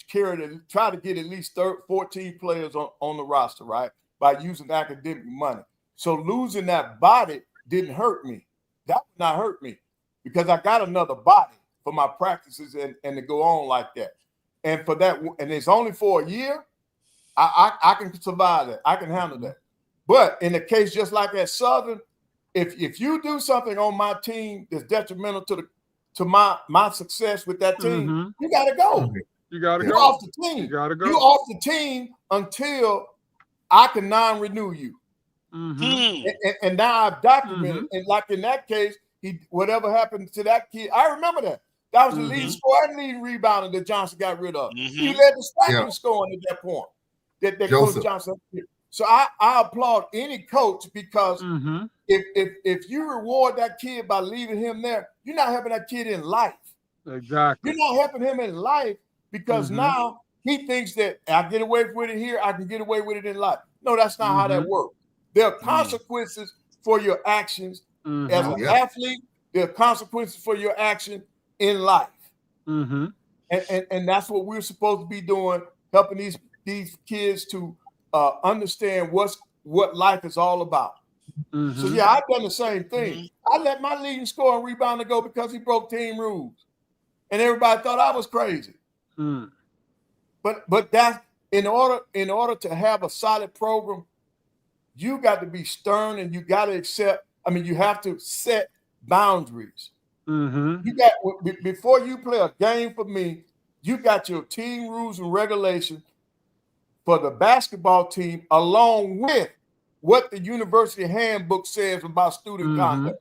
try to get at least 14 players on the roster, right, by using academic money. So losing that body didn't hurt me. That would not hurt me because I got another body for my practices and to go on like that. And for that, and it's only for a year, I can survive that. I can handle that. But in the case just like at Southern, if you do something on my team that's detrimental to my success with that team, you got to go. You got to go. You're off the team. You got to go. You're off the team until I can non-renew you. And now I've documented, and like in that case, whatever happened to that kid, I remember that. That was the lead scorer and lead rebounder that Johnson got rid of. He led the stacking scoring at that point. That Coach Johnson. So I applaud any coach because if you reward that kid by leaving him there, you're not helping that kid in life. Exactly. You're not helping him in life because now he thinks that I get away with it here, I can get away with it in life. No, that's not how that works. There are consequences for your actions as an athlete. There are consequences for your action in life. And that's what we're supposed to be doing, helping these kids to understand what life is all about. So yeah, I've done the same thing. I let my leading scorer and rebounder go because he broke team rules, and everybody thought I was crazy. But that in order to have a solid program, you got to be stern and you got to accept. I mean, you have to set boundaries. Mm-hmm. You got before you play a game for me, you got your team rules and regulations for the basketball team, along with what the university handbook says about student conduct.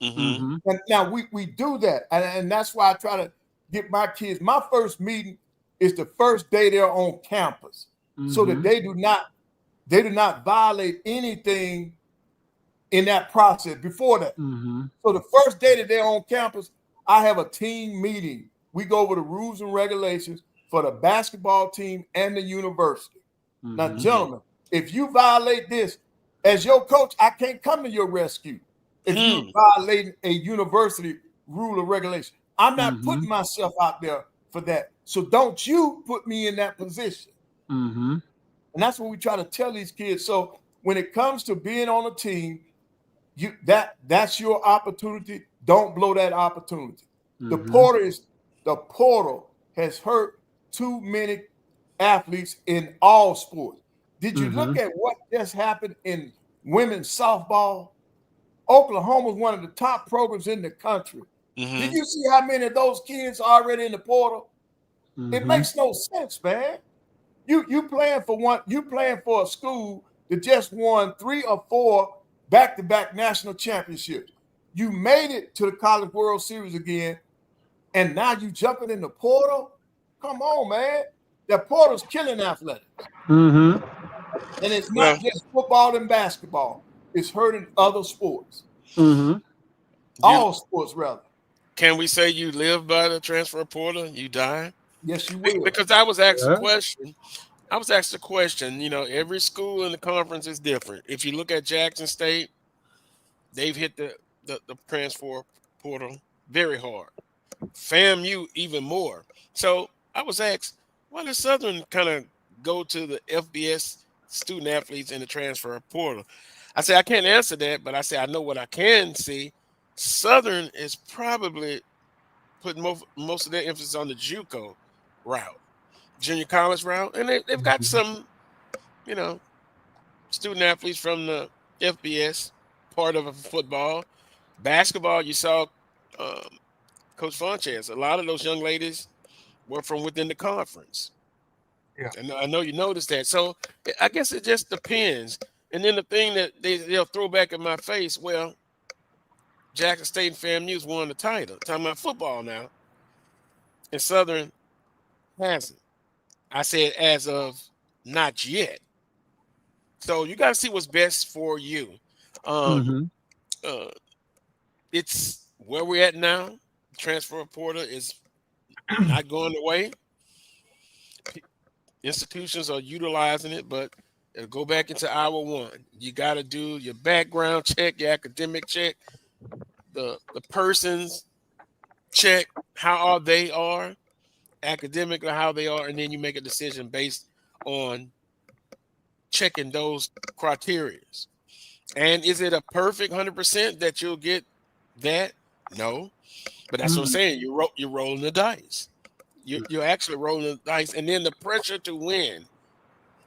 Mm-hmm. And now we do that, and that's why I try to get my kids. My first meeting is the first day they're on campus, so that they do not violate anything in that process before that. So the first day that they're on campus, I have a team meeting. We go over the rules and regulations for the basketball team and the university. Now, gentlemen, if you violate this, as your coach, I can't come to your rescue. If you're violating a university rule or regulation, I'm not putting myself out there for that. So don't you put me in that position. And that's what we try to tell these kids. So when it comes to being on a team, that's your opportunity. Don't blow that opportunity. The portal has hurt too many athletes in all sports. Did you look at what just happened in women's softball? Oklahoma is one of the top programs in the country. Did you see how many of those kids are already in the portal? It makes no sense, man. You playing for a school that just won 3 or 4 back-to-back national championships. You made it to the College World Series again, and now you jumping in the portal? Come on, man. That portal's killing athletics. And it's not just football and basketball. It's hurting other sports. All sports, rather. Can we say you live by the transfer portal? You die? Yes, you will. Because I was asked a question. Every school in the conference is different. If you look at Jackson State, they've hit the transfer portal very hard. FAMU even more. So I was asked, why does Southern kind of go to the FBS student athletes in the transfer portal? I say I can't answer that, but I say I know what I can see. Southern is probably putting most of their emphasis on the JUCO route, junior college route, and they've got some, student athletes from the FBS part of football. Basketball, you saw Coach Funchess. A lot of those young ladies were from within the conference. Yeah, and I know you noticed that. So I guess it just depends. And then the thing that they'll throw back in my face, well, Jackson State and FAMU's won the title. Talking about football now. And Southern hasn't. I said as of not yet. So you got to see what's best for you. It's where we're at now. Transfer portal is not going away. Institutions are utilizing it, but it'll go back into hour one. You got to do your background check, your academic check, the person's check, how they are, academically how they are, and then you make a decision based on checking those criteria. And is it a perfect 100% that you'll get that? No, but that's what I'm saying. You're rolling the dice. You're actually rolling the dice, and then the pressure to win.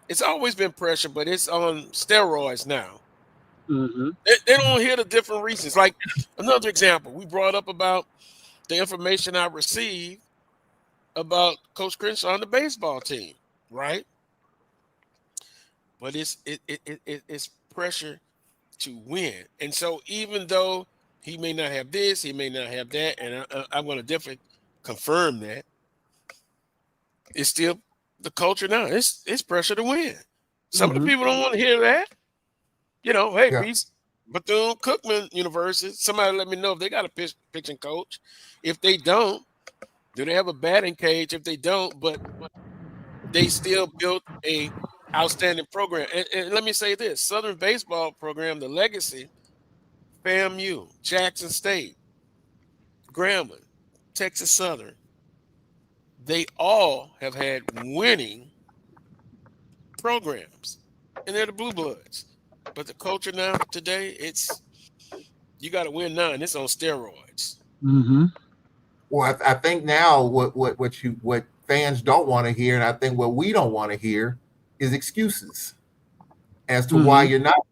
It's always been pressure, but it's on steroids now. They don't hear the different reasons. Like another example, we brought up about the information I received about Coach Crenshaw on the baseball team, right? But it's pressure to win, and so even though he may not have this, he may not have that, and I'm going to definitely confirm that. It's still the culture now. It's pressure to win. Some of the people don't want to hear that. Hey, Bethune-Cookman University, somebody let me know if they got a pitching coach. If they don't, do they have a batting cage? If they don't, but they still built a outstanding program. And let me say this, Southern baseball program, the legacy, FAMU, Jackson State, Grambling, Texas Southern, they all have had winning programs, and they're the Blue Bloods. But the culture now today, it's you got to win now, and it's on steroids. Well, I think now what fans don't want to hear, and I think what we don't want to hear, is excuses as to why you're not.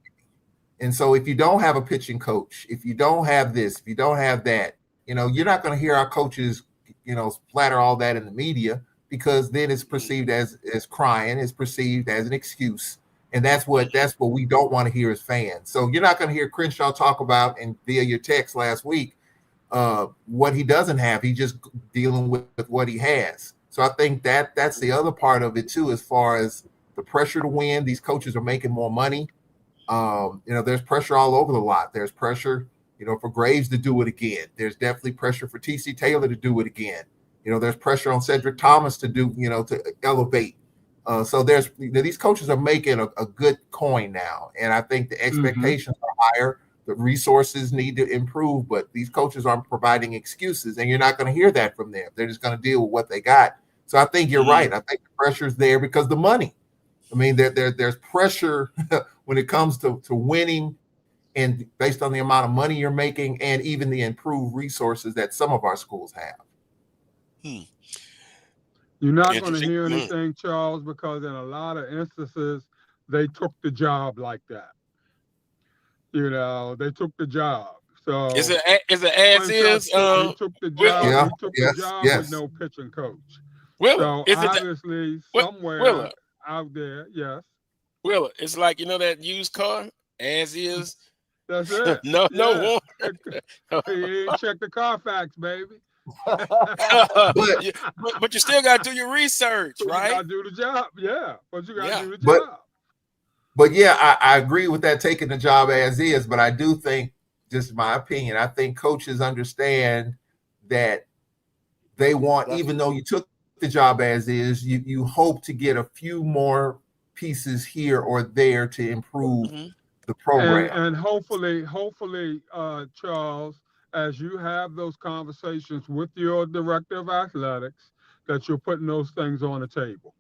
And so if you don't have a pitching coach, if you don't have this, if you don't have that, You're not going to hear our coaches, splatter all that in the media, because then it's perceived as crying, it's perceived as an excuse. And that's what we don't want to hear as fans. So you're not going to hear Crenshaw talk about, and via your text last week, what he doesn't have. He's just dealing with what he has. So I think that's the other part of it too, as far as the pressure to win. These coaches are making more money. There's pressure all over the lot. There's pressure, for Graves to do it again. There's definitely pressure for TC Taylor to do it again. There's pressure on Cedric Thomas to do, to elevate. So there's, these coaches are making a good coin now. And I think the expectations are higher. The resources need to improve, but these coaches aren't providing excuses, and you're not going to hear that from them. They're just going to deal with what they got. So I think you're right. I think the pressure is there because the money. I mean, there's pressure when it comes to winning, and based on the amount of money you're making and even the improved resources that some of our schools have. You're not going to hear anything, Charles, because in a lot of instances, they took the job like that. They took the job. So is it as is? He took the job. He took the job with no pitching coach. Well, so obviously somewhere out there, yes. Well, it's like that used car, as is. That's it. no warrant. You ain't check the Carfax, baby. but you still got to do your research, right? You got to do the job, yeah. But you got to do the job. But yeah, I agree with that, taking the job as is. But I do think, just my opinion, I think coaches understand that they want, even though you took the job as is, you hope to get a few more pieces here or there to improve the program. And hopefully, Charles, as you have those conversations with your director of athletics, that you're putting those things on the table.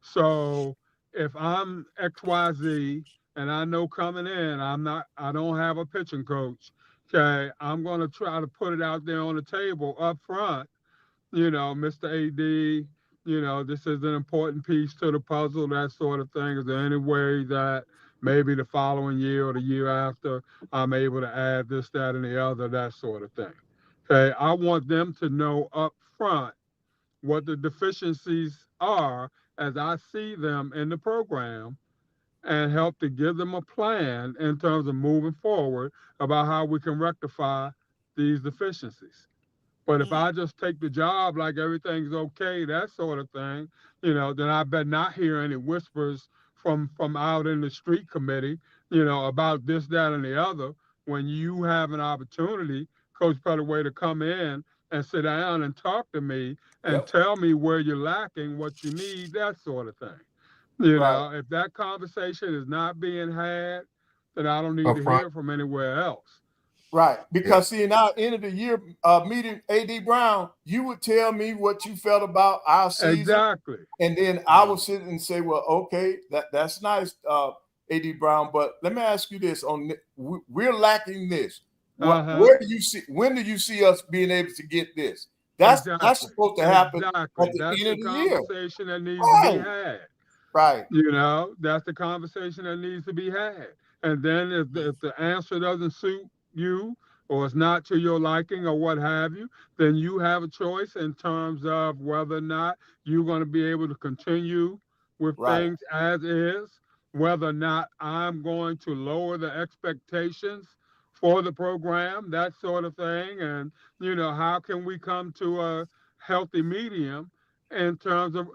So if I'm XYZ and I know coming in, I don't have a pitching coach, okay, I'm going to try to put it out there on the table up front, Mr. AD, this is an important piece to the puzzle, that sort of thing. Is there any way that maybe the following year or the year after, I'm able to add this, that, and the other, that sort of thing. Okay, I want them to know up front what the deficiencies are as I see them in the program, and help to give them a plan in terms of moving forward about how we can rectify these deficiencies. But if I just take the job like everything's okay, that sort of thing, then I bet not hear any whispers from out in the street committee, about this, that, and the other, when you have an opportunity, Coach Pettaway, to come in and sit down and talk to me and tell me where you're lacking, what you need, that sort of thing. If that conversation is not being had, then I don't need to hear from anywhere else. Right. Because see, in our end of the year meeting, AD Brown, you would tell me what you felt about our season. Exactly. And then I would sit and say, well, okay, that's nice, AD Brown. But let me ask you this: we're lacking this. Where do you see? When do you see us being able to get this? That's supposed to happen at the end of the year. Conversation that needs to be had. Right. That's the conversation that needs to be had. And then if the answer doesn't suit you, or it's not to your liking, or what have you, then you have a choice in terms of whether or not you're going to be able to continue with things as is, whether or not I'm going to lower the expectations for the program, that sort of thing. And, how can we come to a healthy medium in terms of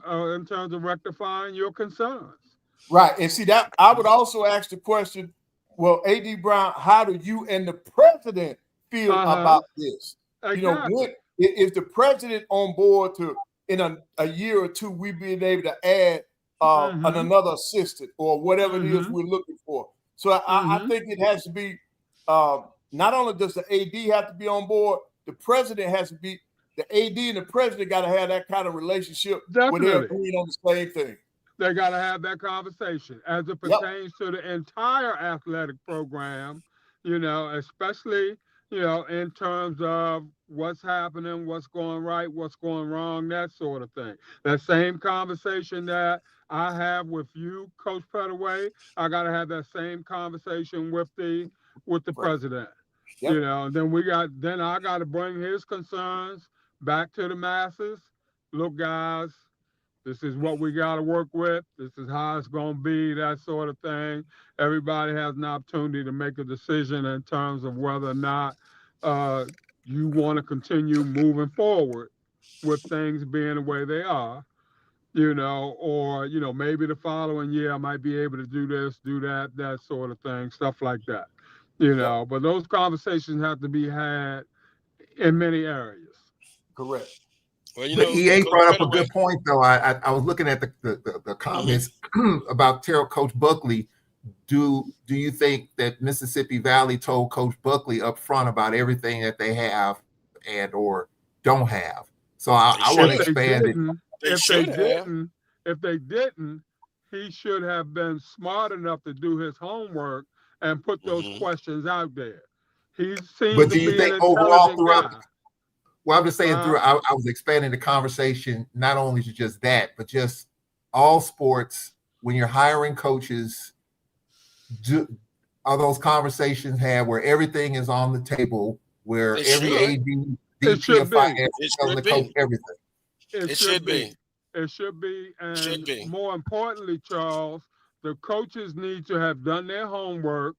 rectifying your concerns? Right. And see, that I would also ask the question, well, AD Brown, how do you and the president feel about this? Exactly. Is the president on board to, in a year or two, we being able to add another assistant or whatever it is we're looking for? So I think it has to be, not only does the AD have to be on board, the president has to be, the AD and the president got to have that kind of relationship where they're agreeing on the same thing. They got to have that conversation as it pertains to the entire athletic program, especially, in terms of what's happening, what's going right, what's going wrong, that sort of thing. That same conversation that I have with you, Coach Pettaway, I got to have that same conversation with the president. Yep. You know, then I got to bring his concerns back to the masses. Look, guys, this is what we got to work with. This is how it's going to be, that sort of thing. Everybody has an opportunity to make a decision in terms of whether or not you want to continue moving forward with things being the way they are, or, maybe the following year I might be able to do this, do that, that sort of thing, stuff like that. But those conversations have to be had in many areas. Correct. Well, the EA brought up a good point, though. I was looking at the comments about Coach Buckley. Do you think that Mississippi Valley told Coach Buckley up front about everything that they have and or don't have? So I want to expand it. If they didn't, he should have been smart enough to do his homework and put those questions out there. He seems But to do you be think an overall intelligent throughout? guy. Well, I'm just saying I was expanding the conversation, not only to just that, but just all sports. When you're hiring coaches, are those conversations had where everything is on the table, where every AD, DP of finance is telling the coach everything? It should be. It should be. And more importantly, Charles, the coaches need to have done their homework,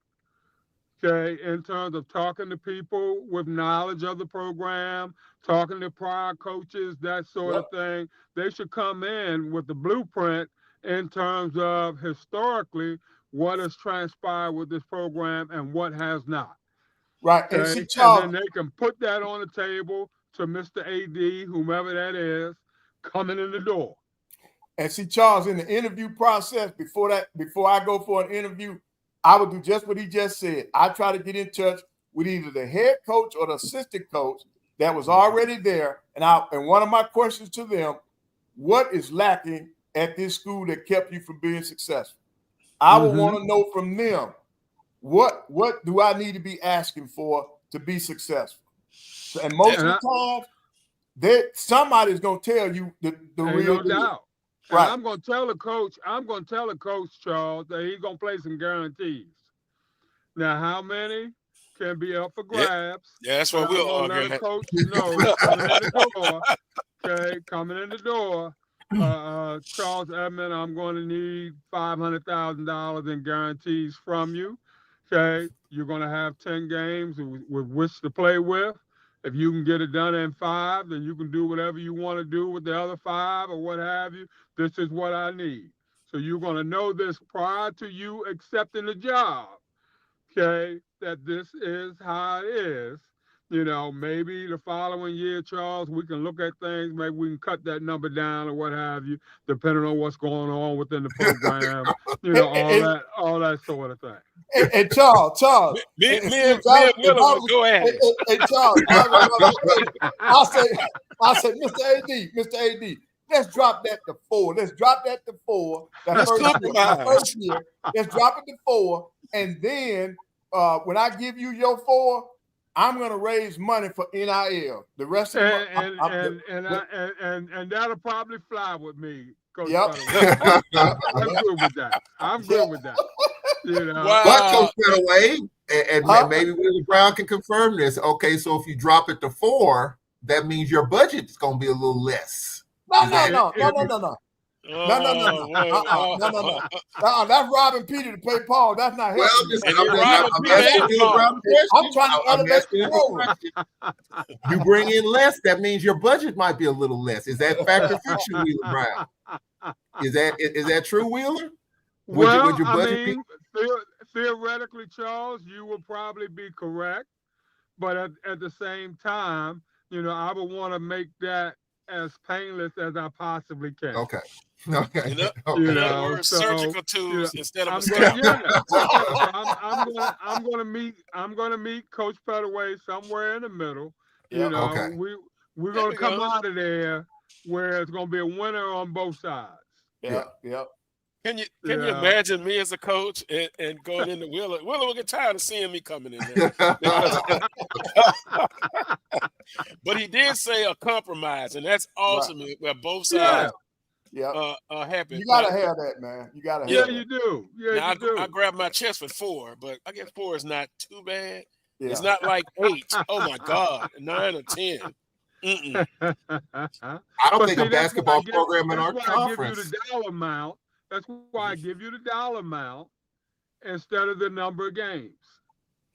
okay, in terms of talking to people with knowledge of the program, talking to prior coaches, that sort of thing. They should come in with the blueprint in terms of historically what has transpired with this program and what has not. Right. Okay? And then they can put that on the table to Mr. AD, whomever that is, coming in the door. And see, Charles, in the interview process, before I go for an interview, I would do just what he just said. I try to get in touch with either the head coach or the assistant coach that was already there. And one of my questions to them, what is lacking at this school that kept you from being successful? I would want to know from them, what do I need to be asking for to be successful? And most of the time, somebody's going to tell you the real deal. No doubt. Right. And I'm going to tell the coach, Charles, that he's going to play some guarantees. Now, how many can be up for grabs? Yeah, that's what we'll argue. Let the coach know coming in the door. Okay, coming in the door. Charles Edmond, I'm going to need $500,000 in guarantees from you. Okay, you're going to have 10 games with which to play with. If you can get it done in 5, then you can do whatever you want to do with the other 5 or what have you. This is what I need. So you're going to know this prior to you accepting the job, okay, that this is how it is. Maybe the following year, Charles, we can look at things. Maybe we can cut that number down or what have you, depending on what's going on within the program. All that sort of thing. And Charles, go ahead. Hey, Charles, I said, Mr. AD, let's drop that to 4. Let's drop that to 4. That first year, let's drop it to 4, and then when I give you your 4. I'm going to raise money for NIL. The rest of and that'll probably fly with me, Coach. Yep. I'm good with that. I'm good with that. Wow. But Coach Pettaway, and maybe Willie Brown can confirm this. Okay, so if you drop it to 4, that means your budget is going to be a little less. No. That's robbing Peter to pay Paul. That's not helping. I'm trying to elevate the program. You bring in less, that means your budget might be a little less. Is that fact or fiction, Wheeler Brown? Is that true, Wheeler? Would your budget be? Theoretically, Charles, you would probably be correct, but at the same time, I would want to make that as painless as I possibly can. Okay. Surgical tools instead of I'm going to meet Coach Pettaway somewhere in the middle. We're going to come out of there where it's going to be a winner on both sides. Yeah. Can you imagine me as a coach and going into Wheeler? Wheeler will get tired of seeing me coming in there. But he did say a compromise, and that's awesome. Right. Where both sides are happy. You gotta have that, man. You gotta have that. You do. Yeah, now, I grab my chest for 4, but I guess 4 is not too bad. It's not like 8. Oh my God, 9 or 10. I don't think a basketball program in our conference. I give you the dollar amount. That's why I give you the dollar amount instead of the number of games.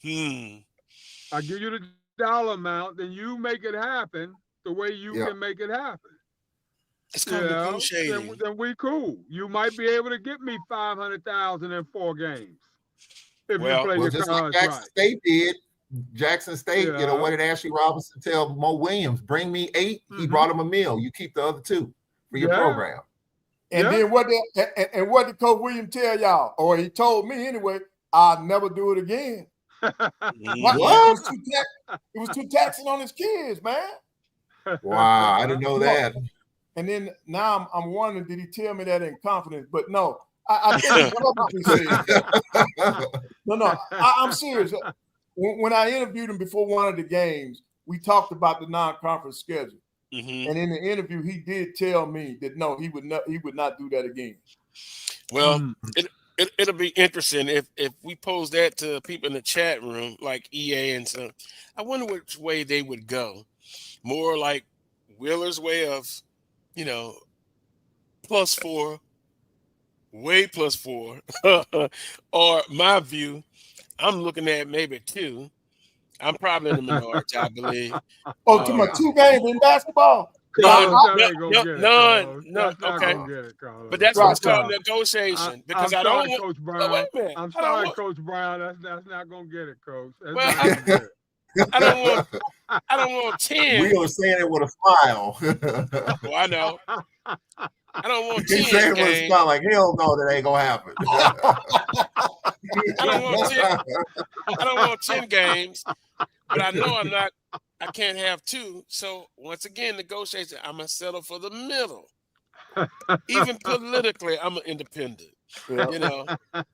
I give you the dollar amount, then you make it happen the way you can make it happen. It's called negotiating. Then we cool. You might be able to get me $500,000 in 4 games if you play your just cards like Jackson State did. Jackson State, you know, what did Ashley Robinson tell Mo Williams? Bring me 8. He brought him a meal. You keep the other 2 for your program. And then what did Coach Williams tell y'all? Or he told me anyway, I'll never do it again. What? It was too taxing on his kids, man. Wow, I didn't know that. And then now I'm wondering, did he tell me that in confidence? But no, I think no, I'm serious. When I interviewed him before one of the games, we talked about the non-conference schedule. And in the interview, he did tell me that no, he would not do that again. Well, it'll be interesting if we pose that to people in the chat room, like EA and stuff. I wonder which way they would go. More like Wheeler's way of, you know, +4, way +4, or my view, I'm looking at maybe 2. I'm probably in the minority, I believe. Oh, to my 2 games in basketball? No. Okay. But that's what's called negotiation. Because I don't want Coach Brown. wait a minute. I'm sorry, Coach Brown. That's not gonna get it, Coach. I don't want 10. We were saying it with a smile. Well, I know. I don't want 10 He's saying it with a smile, like hell no, that ain't gonna happen. I don't want 10 games, but I know I can't have 2. So once again, negotiation, I'm gonna settle for the middle. Even politically, I'm an independent. You know,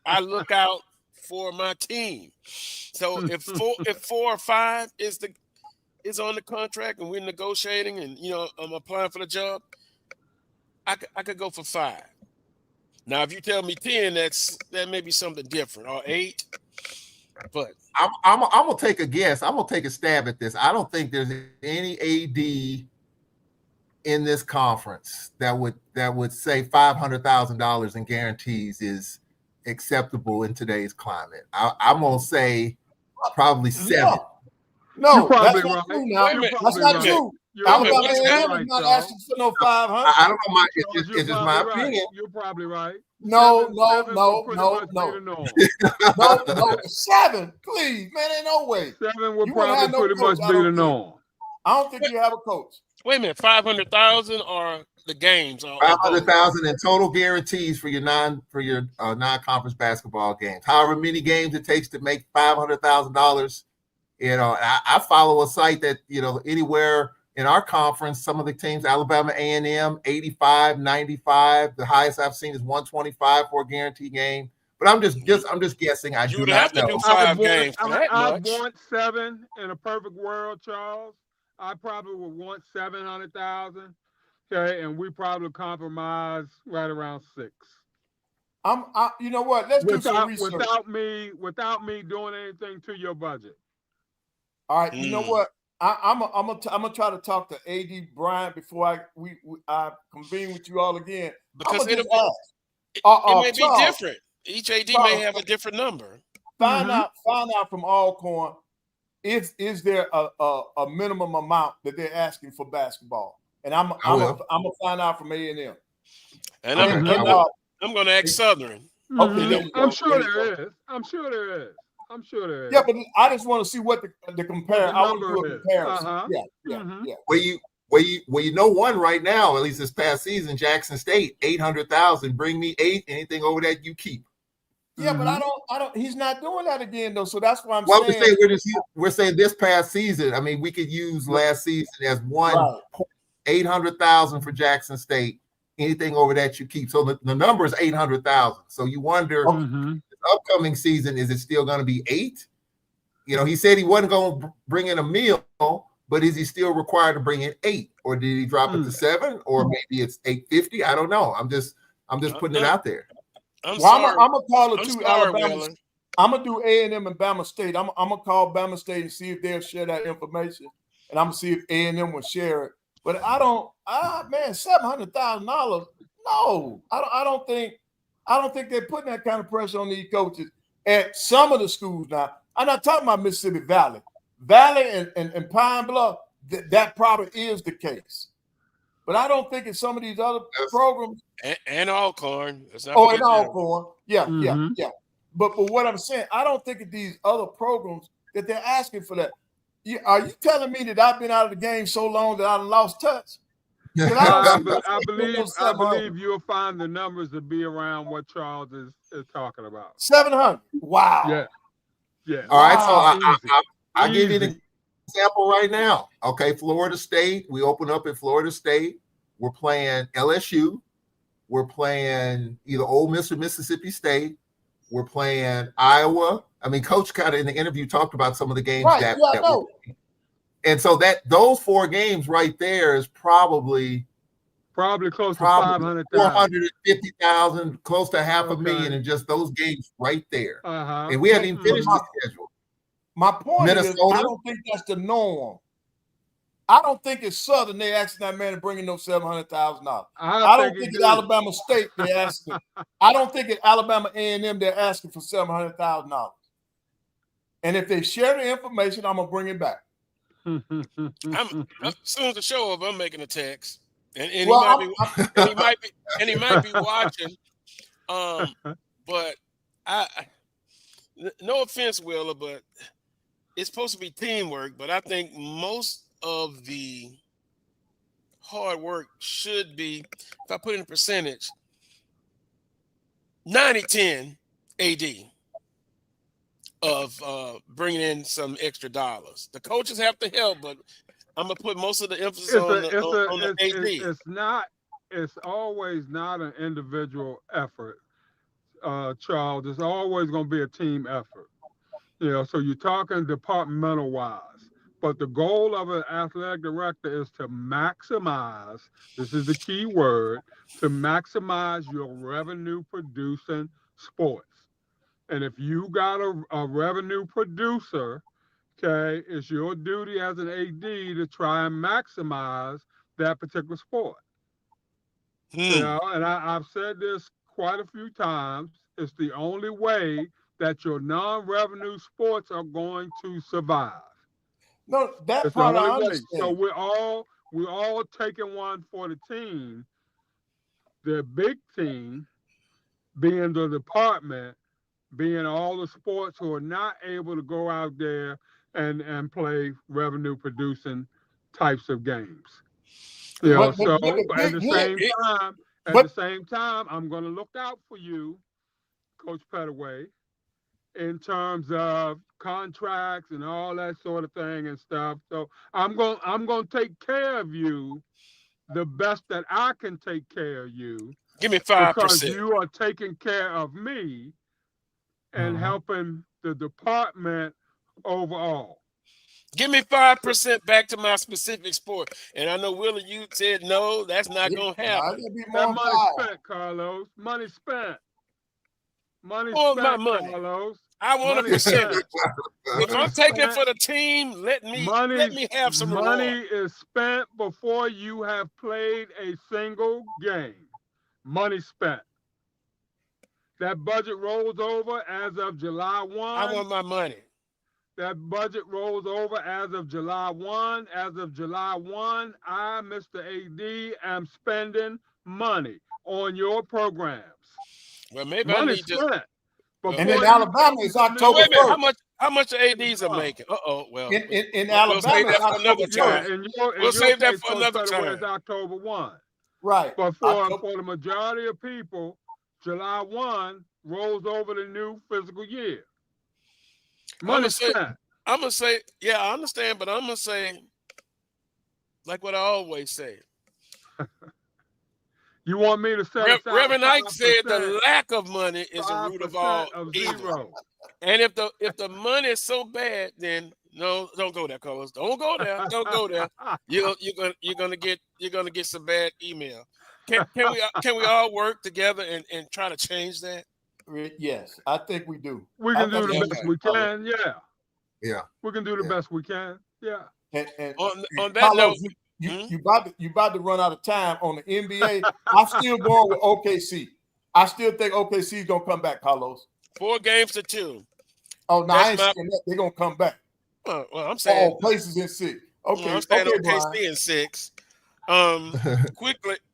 I look out for my team. So if 4 or 5 is on the contract and we're negotiating and you know I'm applying for the job, I could go for 5. Now if you tell me 10, that may be something different, or 8. But I'm gonna take a guess. I'm gonna take a stab at this. I don't think there's any AD in this conference that would say $500,000 in guarantees is acceptable in today's climate. I'm gonna say probably 7. No, that's not true now. That's not true. Alabama A&M is not asking for no 500. I don't know. It's just my opinion. You're probably right. No. 7, please, man. Ain't no way. 7 would probably pretty much be the norm. I don't think you have a coach. Wait a minute, 500,000 or the games? 500,000 in total guarantees for your non-conference basketball games. However many games it takes to make $500,000. You know, I follow a site that anywhere in our conference, some of the teams, Alabama A&M, 85, 95. The highest I've seen is 125 for a guarantee game. But I'm just guessing. I do not know. Do 5 games. I want 7 in a perfect world, Charles. I probably would want 700,000. Okay, and we probably compromise right around 6. You know what? Let's do some research. Without me doing anything to your budget. All right. You know what? I'm gonna try to talk to AD Bryant before I convene with you all again. Because it may be different. Each AD may have a different number. Find out from Alcorn, is there a minimum amount that they're asking for basketball? And I'm gonna find out from A&M. And I'm going to ask Southern. Okay, I'm sure there is. I'm sure there is. Yeah, but I just want to see what the compare. I want to do a comparison. Yeah. Well, you know one right now, at least this past season, Jackson State, 800,000. Bring me 8. Anything over that, you keep. Yeah, but I don't. He's not doing that again, though. So that's why I'm saying. We're saying this past season. I mean, we could use last season as one. Right. 800,000 for Jackson State. Anything over that, you keep. So the number is 800,000. So you wonder. Upcoming season, is it still going to be 8? He said he wasn't going to bring in a meal, but is he still required to bring in 8, or did he drop it to 7, or maybe it's 850? I don't know. I'm just putting it out there. I'm gonna call it too. I'm gonna do A&M and Bama State. I'm gonna call Bama State and see if they'll share that information, and I'm gonna see if A&M will share it. But I don't. Man, $700,000. No, I don't think they're putting that kind of pressure on these coaches at some of the schools now. I'm not talking about Mississippi Valley. And Pine Bluff, that probably is the case. But I don't think in some of these other programs. And Alcorn. And Alcorn. Yeah. But what I'm saying, I don't think of these other programs that they're asking for that. Are you telling me that I've been out of the game so long that I've lost touch? I believe you'll find the numbers to be around what Charles is talking about. 700. Wow. Yeah. All right. So I'll give you an example right now. Okay. Florida State. We open up at Florida State. We're playing LSU. We're playing either Ole Miss or Mississippi State. We're playing Iowa. I mean, Coach kind of in the interview talked about some of the games and so those 4 games right there is probably close to 500,000, 450,000, close to $500,000 in just those games right there. And we hadn't even finished the schedule. My point is, I don't think that's the norm. I don't think it's Southern they asking that man to bring in those $700,000. I don't think at Alabama State they're asking. I don't think at Alabama A&M they're asking for $700,000. And if they share the information, I'm gonna bring it back. As soon as the show over, I'm making a text, and he might be watching. But no offense, Willa, but it's supposed to be teamwork. But I think most of the hard work should be, if I put in a percentage, 90-10 AD of bringing in some extra dollars. The coaches have to help, but I'm gonna put most of the emphasis on the AD. It's always not an individual effort, Charles. It's always going to be a team effort. So you're talking departmental wise, but the goal of an athletic director is to maximize. This is the key word: to maximize your revenue producing sports. And if you got a revenue producer, okay, it's your duty as an AD to try and maximize that particular sport. And I've said this quite a few times. It's the only way that your non-revenue sports are going to survive. No, that part I understand. So we're all taking one for the team. The big team being the department, being all the sports who are not able to go out there and play revenue producing types of games. At the same time, I'm going to look out for you, Coach Pettaway, in terms of contracts and all that sort of thing and stuff. So I'm going to take care of you the best that I can take care of you. Give me 5%. Because you are taking care of me and helping the department overall. Give me 5% back to my specific sport. And I know, Willie, you said no, that's not going to happen. That money spent, Carlos. Money spent. Money spent, my money. Carlos. I want a percentage. If I'm taking it for the team, let me have some money reward. Is spent before you have played a single game. Money spent. That budget rolls over as of July 1. I want my money. That budget rolls over as of July 1. As of July 1, I, Mr. AD, am spending money on your programs. Well, maybe money I need spent. And in Alabama, it's October 1st. How much ADs are making? Well, in Alabama, we'll save that for another time. We'll save that for another time. It's October 1. Right. But for the majority of people, July 1 rolls over the new fiscal year. Money spent. I'm going to say, yeah, I understand, but I'm going to say, like what I always say. You want me to say Reverend Ike said the lack of money is the root of all evil. And if the money is so bad, then no, don't go there, Carlos. Don't go there. Don't go there. You're gonna get some bad email. Can we all work together and try to change that? Yes, I think we do. We can do the best we can. Yeah. Yeah. We can do the best we can. Yeah. And on that Carlos, note, you about to run out of time on the NBA. I'm still going with OKC. I still think OKC is gonna come back, Carlos. 4 games to 2. Oh no, I ain't saying that. They're gonna come back. Well, I'm saying places in 6. Okay, I'm saying okay, OKC Brian. in 6.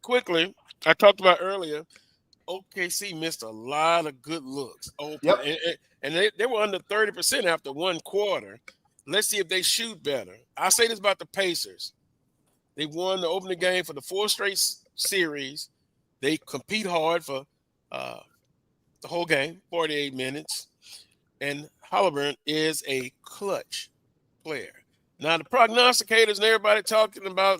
Quickly, I talked about earlier. OKC missed a lot of good looks. Yep. And they were under 30% after 1 quarter. Let's see if they shoot better. I say this about the Pacers. They won the opening game for the 4 straight series. They compete hard for the whole game, 48 minutes. And Halliburton is a clutch player. Now, the prognosticators and everybody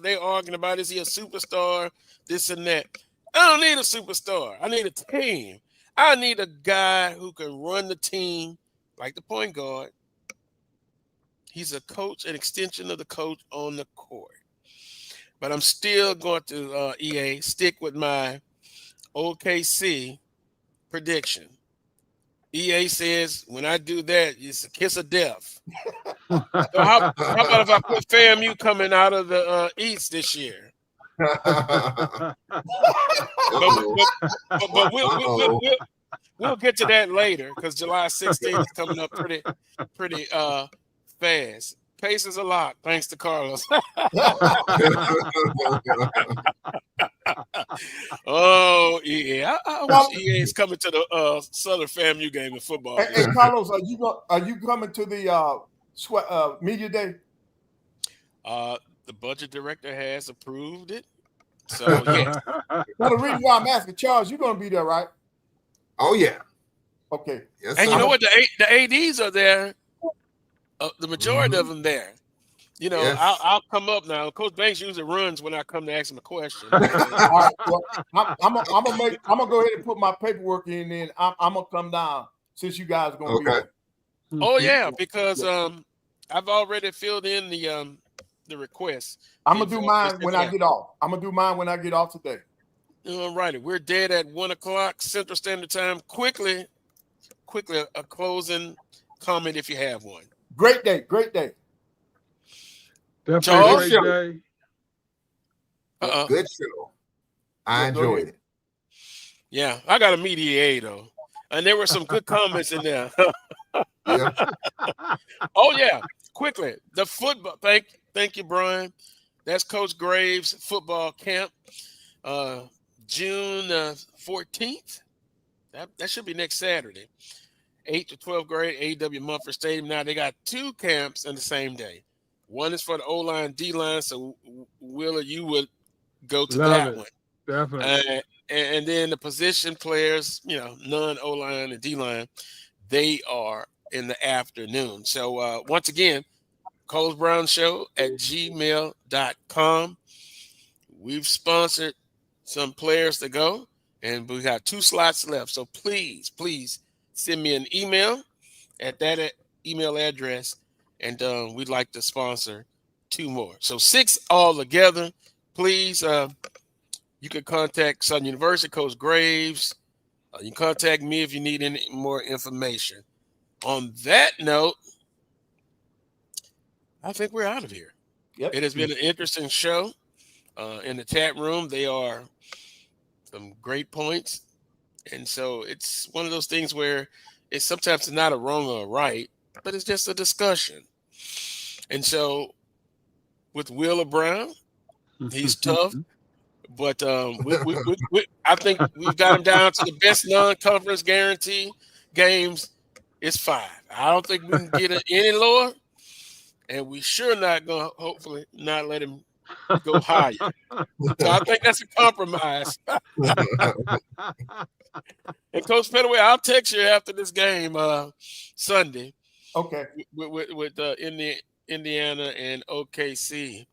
they arguing about, is he a superstar, this and that. I don't need a superstar. I need a team. I need a guy who can run the team like the point guard. He's a coach, an extension of the coach on the court. But I'm still going to, EA, stick with my OKC prediction. EA says when I do that, it's a kiss of death. So how about if I put FAMU coming out of the East this year? but we'll get to that later because July 16th is coming up pretty fast. Pacers a lot, thanks to Carlos. Oh, yeah. I wish EA is coming to the Southern FAMU game in football. Hey, Carlos, are you coming to the media day? The budget director has approved it. So yeah. Well, the reason why I'm asking, Charles, you're gonna be there, right? Oh yeah. Okay. Yes, and you know what? The ADs are there. The majority of them there. You know, yes. I'll come up now. Coach Banks usually runs when I come to ask him a question. All right, well, I'm gonna go ahead and put my paperwork in, and I'm gonna come down since you guys are gonna be there. Oh yeah, because I've already filled in the request. I'm gonna do mine when I get off. Today. All righty, we're dead at 1:00 Central Standard Time. Quickly, a closing comment if you have one. Great day. Definitely a great day. Good show. I enjoyed it. Yeah, I got a media though, and there were some good comments in there. Oh yeah, quickly the football. Thank you, Brian. That's Coach Graves' football camp, June 14th. That should be next Saturday. 8th to 12th grade, A.W. Mumford Stadium. Now they got 2 camps on the same day. One is for the O-line, D-line. So Willa, you would go to that one. Definitely. And then the position players, non-O-line and D-line, they are in the afternoon. So once again, Carlos Brown Show at gmail.com. We've sponsored some players to go, and we got 2 slots left. So please send me an email at that email address, and we'd like to sponsor 2 more. So 6 all together. Please, you can contact Southern University, Coach Graves. You can contact me if you need any more information. On that note, I think we're out of here. Yep. It has been an interesting show. In the chat room, they are some great points. And so it's one of those things where it's sometimes not a wrong or a right, but it's just a discussion. And so with Willa Brown, he's tough, but I think we've got him down to the best non-conference guarantee games is 5. I don't think we can get it any lower, and we sure not going to hopefully not let him go higher. So I think that's a compromise. And Coach Pettaway, I'll text you after this game Sunday. Okay. With Indiana and OKC.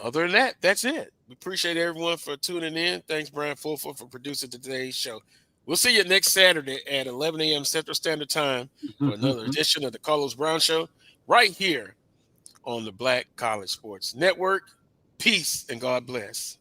Other than that, that's it. We appreciate everyone for tuning in. Thanks, Brian Fulford, for producing today's show. We'll see you next Saturday at 11 a.m. Central Standard Time for another edition of the Carlos Brown Show right here on the Black College Sports Network. Peace and God bless.